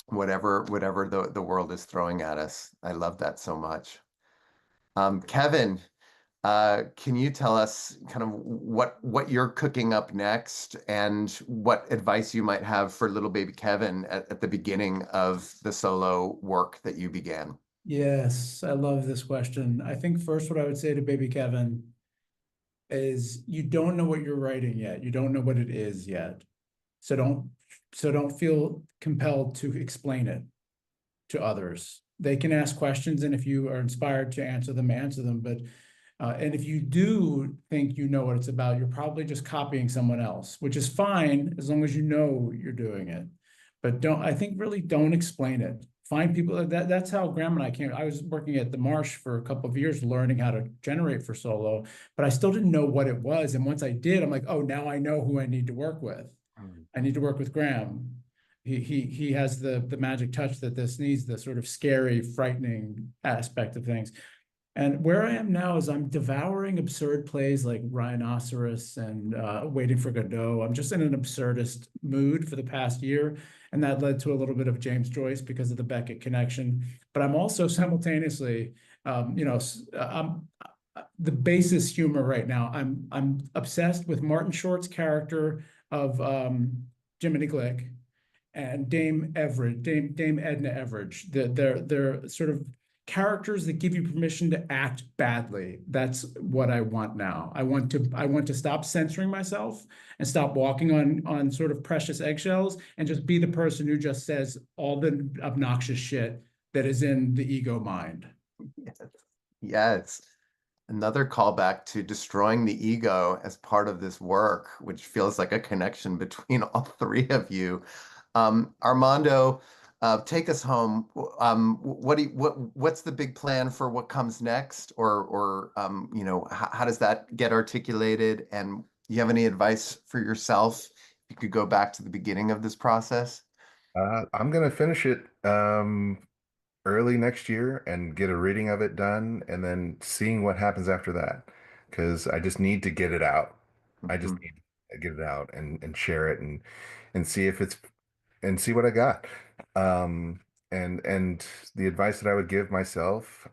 Whatever the world is throwing at us. I love that so much. Kevin, can you tell us kind of what you're cooking up next and what advice you might have for little baby Kevin at the beginning of the solo work that you began? Yes, I love this question. I think first what I would say to baby Kevin is you don't know what you're writing yet. You don't know what it is yet. So don't feel compelled to explain it to others. They can ask questions, and if you are inspired to answer them, answer them. But and if you do think you know what it's about, you're probably just copying someone else, which is fine as long as you know you're doing it. But I think really don't explain it. Find people that's how Graham and I came. I was working at the Marsh for a couple of years learning how to generate for solo, but I still didn't know what it was. And once I did, I'm like, oh, now I know who I need to work with. I need to work with Graham. He has the magic touch that this needs, the sort of scary, frightening aspect of things. And where I am now is I'm devouring absurd plays like Rhinoceros and Waiting for Godot. I'm just in an absurdist mood for the past year, and that led to a little bit of James Joyce because of the Beckett connection. But I'm also simultaneously, I'm the basis humor right now. I'm obsessed with Martin Short's character of Jiminy Glick and Dame Edna Everage. They're sort of characters that give you permission to act badly. That's what I want now. I want to stop censoring myself and stop walking on sort of precious eggshells and just be the person who just says all the obnoxious shit that is in the ego mind. Yes. Yes. Another callback to destroying the ego as part of this work, which feels like a connection between all three of you. Armando, take us home. What's the big plan for what comes next, or how does that get articulated? And do you have any advice for yourself? You could go back to the beginning of this process. I'm gonna finish it early next year and get a reading of it done, and then seeing what happens after that, because I just need to get it out. I just need to get it out and share it and see if it's and see what I got. Um, and the advice that I would give myself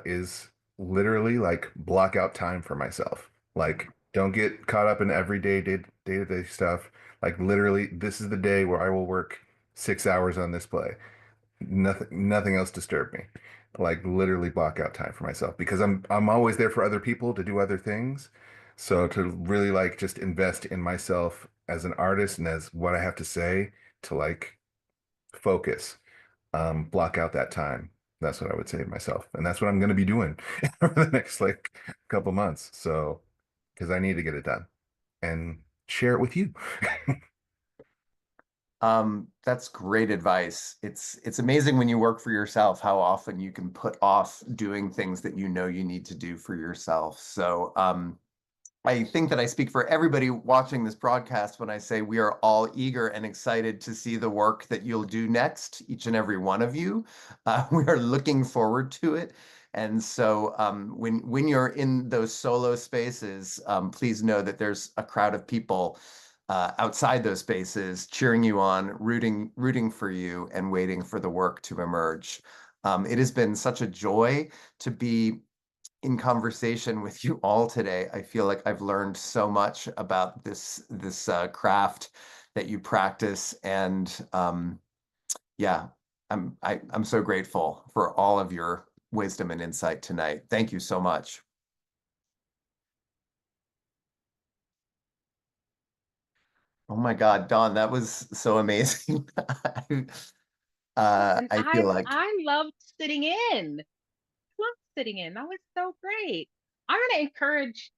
is literally like block out time for myself. Like don't get caught up in everyday day-to-day stuff. Like literally, this is the day where I will work 6 hours on this play. Nothing else disturb me. Like literally block out time for myself because I'm always there for other people to do other things. So to really like just invest in myself as an artist and as what I have to say to like focus, block out that time That's what I would say to myself. And that's what I'm going to be doing over the next like couple months. So, because I need to get it done and share it with you. That's great advice. It's amazing when you work for yourself how often you can put off doing things that you know you need to do for yourself. So, I think that I speak for everybody watching this broadcast when I say we are all eager and excited to see the work that you'll do next, each and every one of you. We are looking forward to it. And so when you're in those solo spaces, please know that there's a crowd of people outside those spaces cheering you on, rooting for you, and waiting for the work to emerge. It has been such a joy to be in conversation with you all today. I feel like I've learned so much about this craft that you practice, and yeah, I'm so grateful for all of your wisdom and insight tonight. Thank you so much. Oh my God, Dawn, that was so amazing. And I feel like I loved sitting in. Loved sitting in. That was so great. I'm going to encourage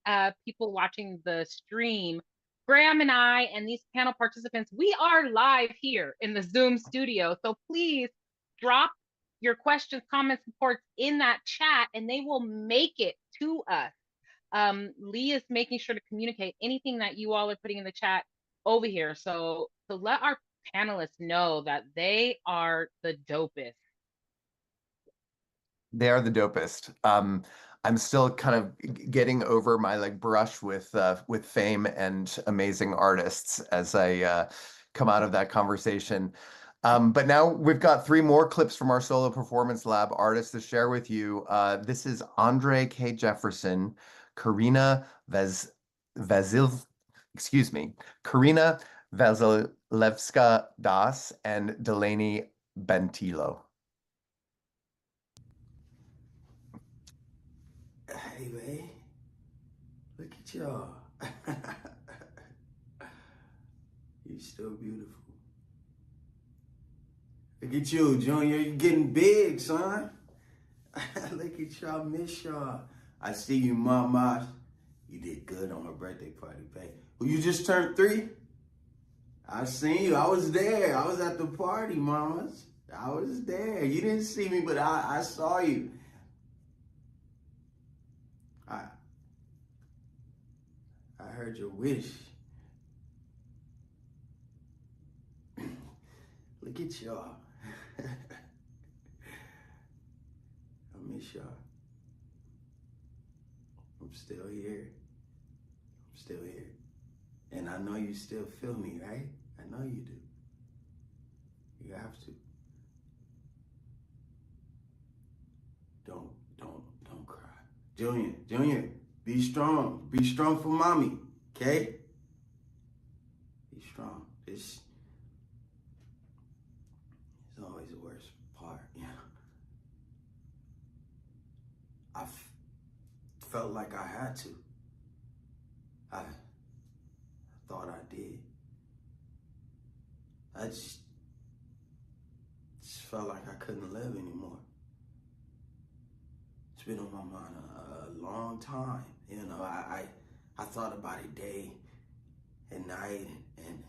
people watching the stream. Graham and I and these panel participants, we are live here in the Zoom studio. So please drop your questions, comments, reports in that chat, and they will make it to us. Lee is making sure to communicate anything that you all are putting in the chat over here. So let our panelists know that they are the dopest. they are the dopest. I'm still kind of getting over my like brush with fame and amazing artists as I come out of that conversation. But now we've got 3 more clips from our Solo Performance Lab artists to share with you. This is Andre K. Jefferson, Karina Vasil, excuse me, Karina Vasilevska Das, and Delaney Bentilo. Hey, man. Look at y'all. You're still beautiful. Look at you, Junior. You're getting big, son. Look at y'all, miss y'all. I see you, Mama. You did good on her birthday party, babe. Well, you just turned 3? I seen you. I was there. I was at the party, mamas. I was there. You didn't see me, but I saw you. I heard your wish. Look at y'all. I miss y'all. I'm still here. I'm still here. And I know you still feel me, right? I know you do. You have to. Don't cry. Junior, be strong. Be strong for mommy, okay? Be strong. This is always the worst part, you know? I felt like I had to. I thought I did. I just felt like I couldn't live anymore. It's been on my mind a long time. You know, I thought about it day and night, and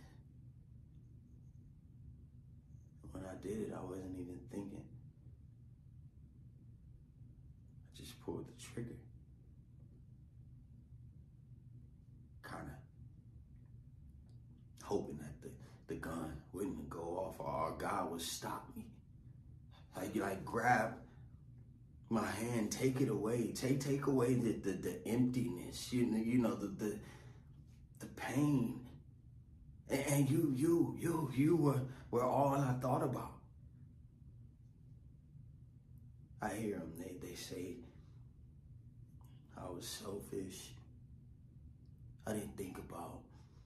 when I did it, I wasn't even thinking. I just pulled the trigger. Kind of hoping that the gun wouldn't go off or God would stop me. Like grab my hand, take it away, take away the emptiness, you know the pain, and you were all I thought about. I hear them, they say I was selfish. I didn't think about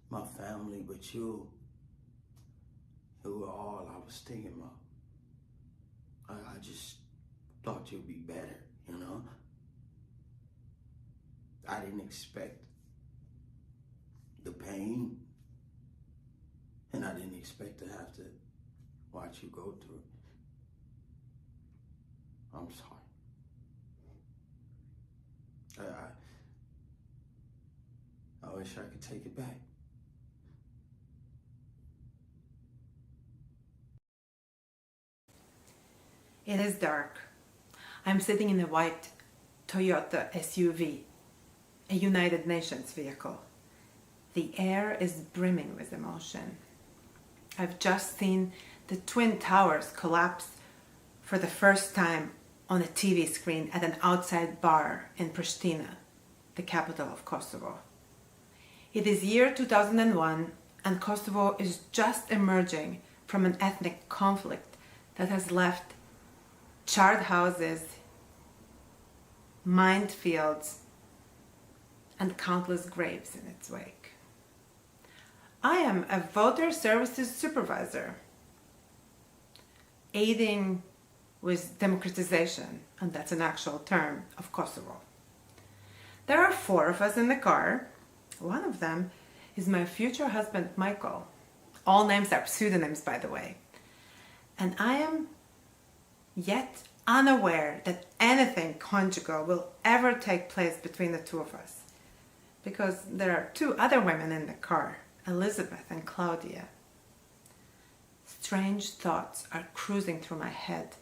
my family, but you were all I was thinking about. I just thought you'd be better, you know? I didn't expect the pain, and I didn't expect to have to watch you go through it. I'm sorry. I wish I could take it back. It is dark. I'm sitting in a white Toyota SUV, a United Nations vehicle. The air is brimming with emotion. I've just seen the Twin Towers collapse for the first time on a TV screen at an outside bar in Pristina, the capital of Kosovo. It is year 2001 and Kosovo is just emerging from an ethnic conflict that has left charred houses, minefields, and countless graves in its wake. I am a voter services supervisor, aiding with democratization, and that's an actual term, of Kosovo. There are 4 of us in the car. One of them is my future husband, Michael. All names are pseudonyms, by the way. And I am yet unaware that anything conjugal will ever take place between the 2 of us, because there are 2 other women in the car, Elizabeth and Claudia. Strange thoughts are cruising through my head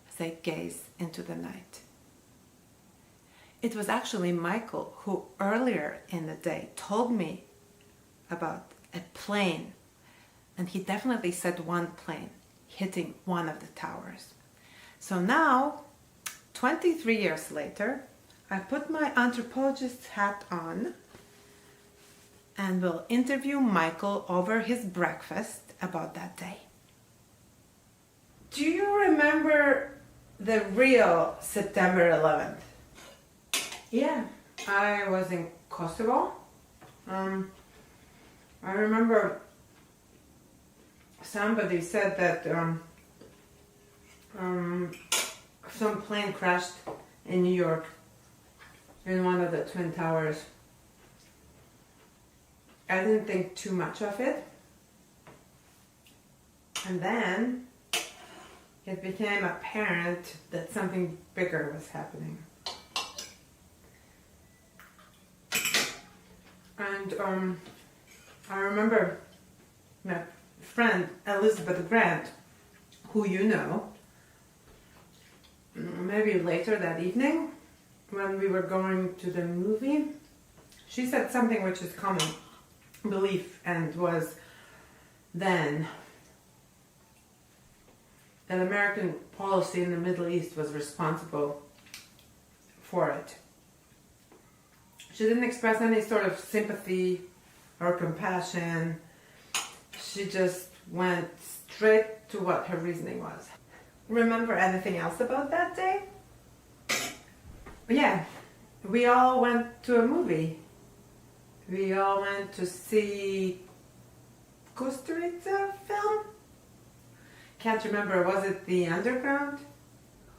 as I gaze into the night. It was actually Michael who earlier in the day told me about a plane, and he definitely said one plane hitting one of the towers. So now, 23 years later, I put my anthropologist's hat on and will interview Michael over his breakfast about that day. Do you remember the real September 11th? Yeah, I was in Kosovo. I remember somebody said that some plane crashed in New York in one of the Twin Towers. I didn't think too much of it. And then it became apparent that something bigger was happening. And I remember my friend Elizabeth Grant, who you know, maybe later that evening when we were going to the movie, she said something which is common belief and was then that American policy in the Middle East was responsible for it. She didn't express any sort of sympathy or compassion. She just went straight to what her reasoning was. Remember anything else about that day? Yeah, we all went to a movie. We all went to see Kusturica film? Can't remember, was it The Underground?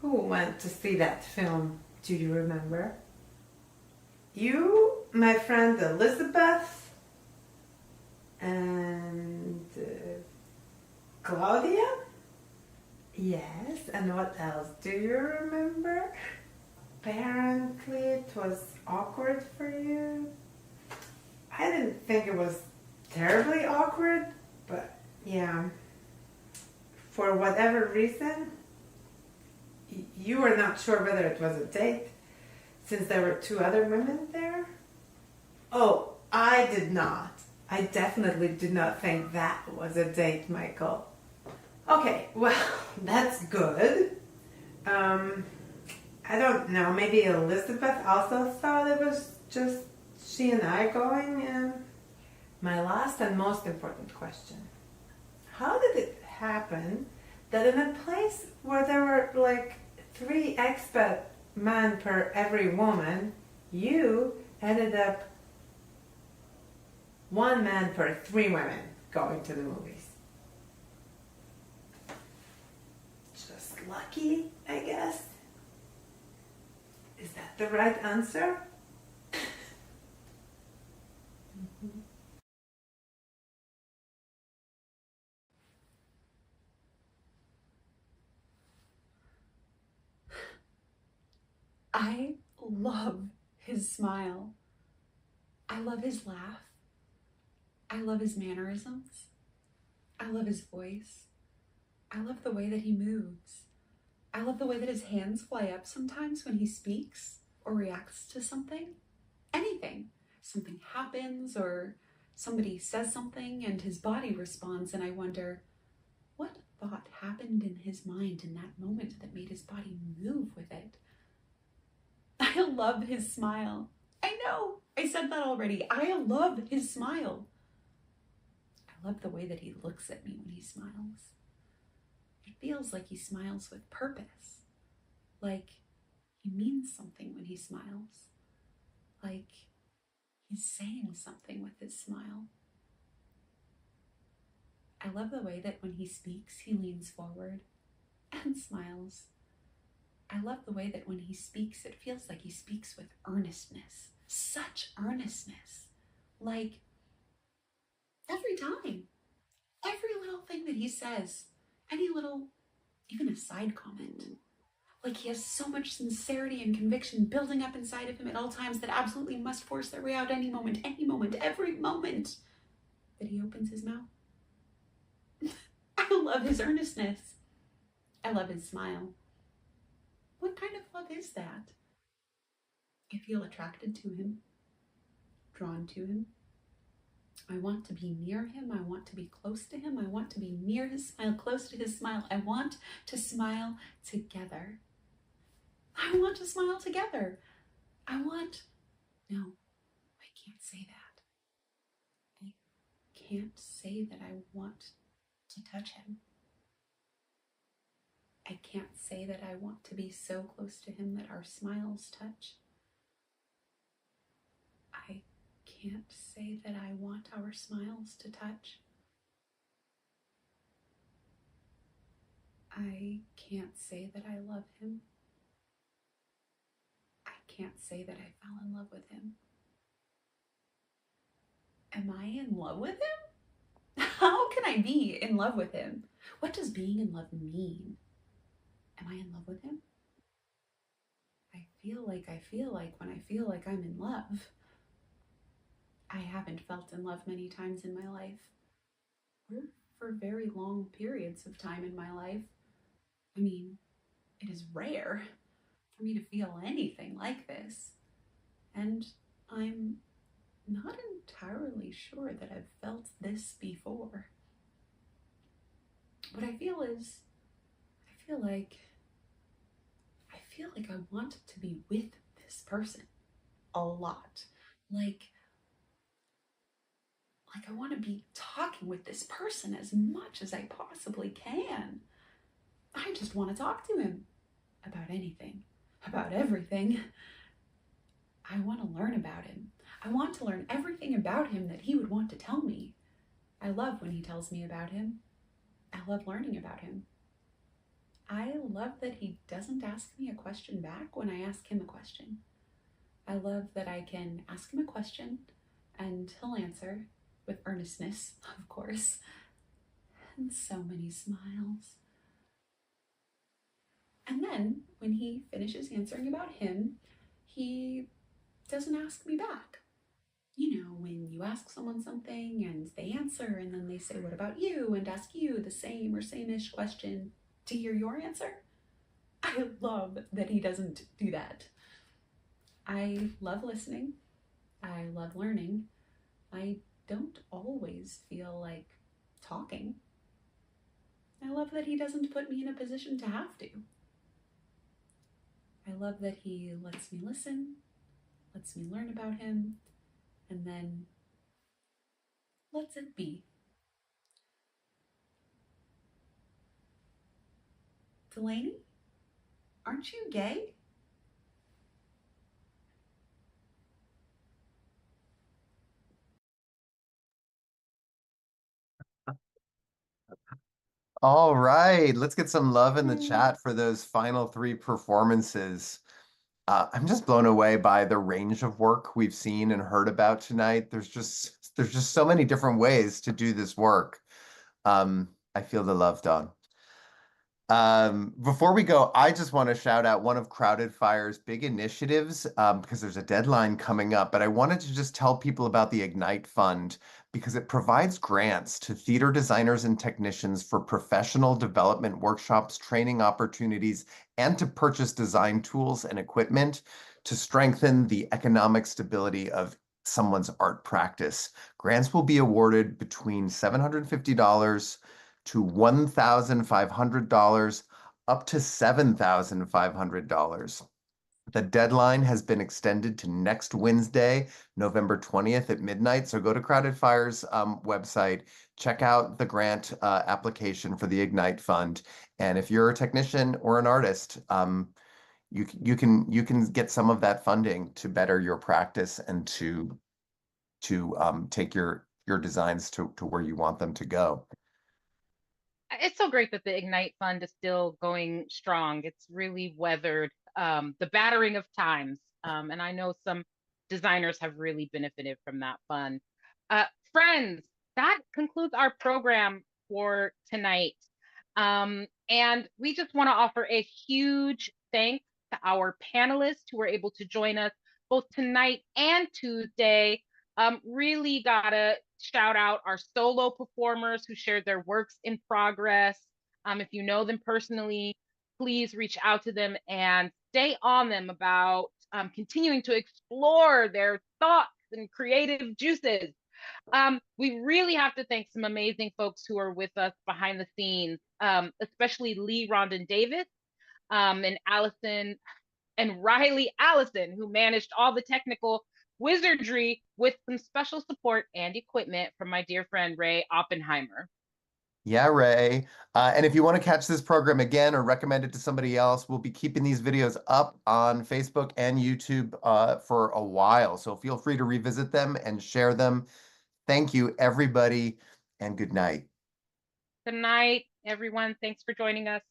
Who went to see that film? Do you remember? You, my friend Elizabeth, and Claudia? Yes, and what else do you remember? Apparently it was awkward for you. I didn't think it was terribly awkward, but yeah. For whatever reason, you were not sure whether it was a date, since there were 2 other women there? Oh, I did not. I definitely did not think that was a date, Michael. Okay, well, that's good. I don't know, maybe Elizabeth also thought it was just she and I going. My last and most important question. How did it happen that in a place where there were like 3 expat men per every woman, you ended up 1 man per 3 women going to the movies? Just lucky, I guess. Is that the right answer? love his smile. I love his laugh. I love his mannerisms. I love his voice. I love the way that he moves. I love the way that his hands fly up sometimes when he speaks or reacts to something. Anything. Something happens or somebody says something and his body responds, and I wonder, what thought happened in his mind in that moment that made his body move with it? I love his smile. I know, I said that already. I love his smile. I love the way that he looks at me when he smiles. It feels like he smiles with purpose. Like he means something when he smiles. Like he's saying something with his smile. I love the way that when he speaks, he leans forward and smiles. I love the way that when he speaks, it feels like he speaks with earnestness. Such earnestness. Like every time, every little thing that he says, any little, even a side comment. Like he has so much sincerity and conviction building up inside of him at all times that absolutely must force their way out any moment, every moment that he opens his mouth. I love his earnestness. I love his smile. What kind of love is that? I feel attracted to him, drawn to him. I want to be near him. I want to be close to him. I want to be near his smile, close to his smile. I want to smile together. I want to smile together. No, I can't say that. I can't say that I want to touch him. I can't say that I want to be so close to him that our smiles touch. I can't say that I want our smiles to touch. I can't say that I love him. I can't say that I fell in love with him. Am I in love with him? How can I be in love with him? What does being in love mean? Am I in love with him? I feel like when I feel like I'm in love. I haven't felt in love many times in my life, or for very long periods of time in my life. I mean, it is rare for me to feel anything like this, and I'm not entirely sure that I've felt this before. What I feel is, I feel like I want to be with this person a lot. Like I want to be talking with this person as much as I possibly can. I just want to talk to him about anything, about everything. I want to learn about him. I want to learn everything about him that he would want to tell me. I love when he tells me about him. I love learning about him. I love that he doesn't ask me a question back when I ask him a question. I love that I can ask him a question and he'll answer with earnestness, of course, and so many smiles. And then when he finishes answering about him, he doesn't ask me back. You know, when you ask someone something and they answer and then they say, what about you? And ask you the same or same-ish question to hear your answer. I love that he doesn't do that. I love listening. I love learning. I don't always feel like talking. I love that he doesn't put me in a position to have to. I love that he lets me listen, lets me learn about him, and then lets it be. Delaney, aren't you gay? All right, let's get some love in the chat for those final three performances. I'm just blown away by the range of work we've seen and heard about tonight. There's just so many different ways to do this work. I feel the love, Dawn. Before we go, I just want to shout out one of Crowded Fire's big initiatives because there's a deadline coming up. But I wanted to just tell people about the Ignite Fund because it provides grants to theater designers and technicians for professional development workshops, training opportunities, and to purchase design tools and equipment to strengthen the economic stability of someone's art practice. Grants will be awarded between $750 to $1,500 up to $7,500. The deadline has been extended to next Wednesday, November 20th at midnight. So go to Crowded Fire's website, check out the grant application for the Ignite Fund. And if you're a technician or an artist, you can get some of that funding to better your practice and to take your designs to where you want them to go. It's so great that the Ignite Fund is still going strong. It's really weathered the battering of times. And I know some designers have really benefited from that fund. Friends, that concludes our program for tonight. And we just want to offer a huge thanks to our panelists who were able to join us both tonight and Tuesday. Really gotta shout out our solo performers who shared their works in progress. If you know them personally, please reach out to them and stay on them about continuing to explore their thoughts and creative juices. We really have to thank some amazing folks who are with us behind the scenes, especially Lee Rondon Davis and Allison and Riley Allison, who managed all the technical wizardry with some special support and equipment from my dear friend Ray Oppenheimer. Yeah, Ray. And if you want to catch this program again or recommend it to somebody else, we'll be keeping these videos up on Facebook and YouTube for a while. So feel free to revisit them and share them. Thank you, everybody, and good night. Good night, everyone. Thanks for joining us.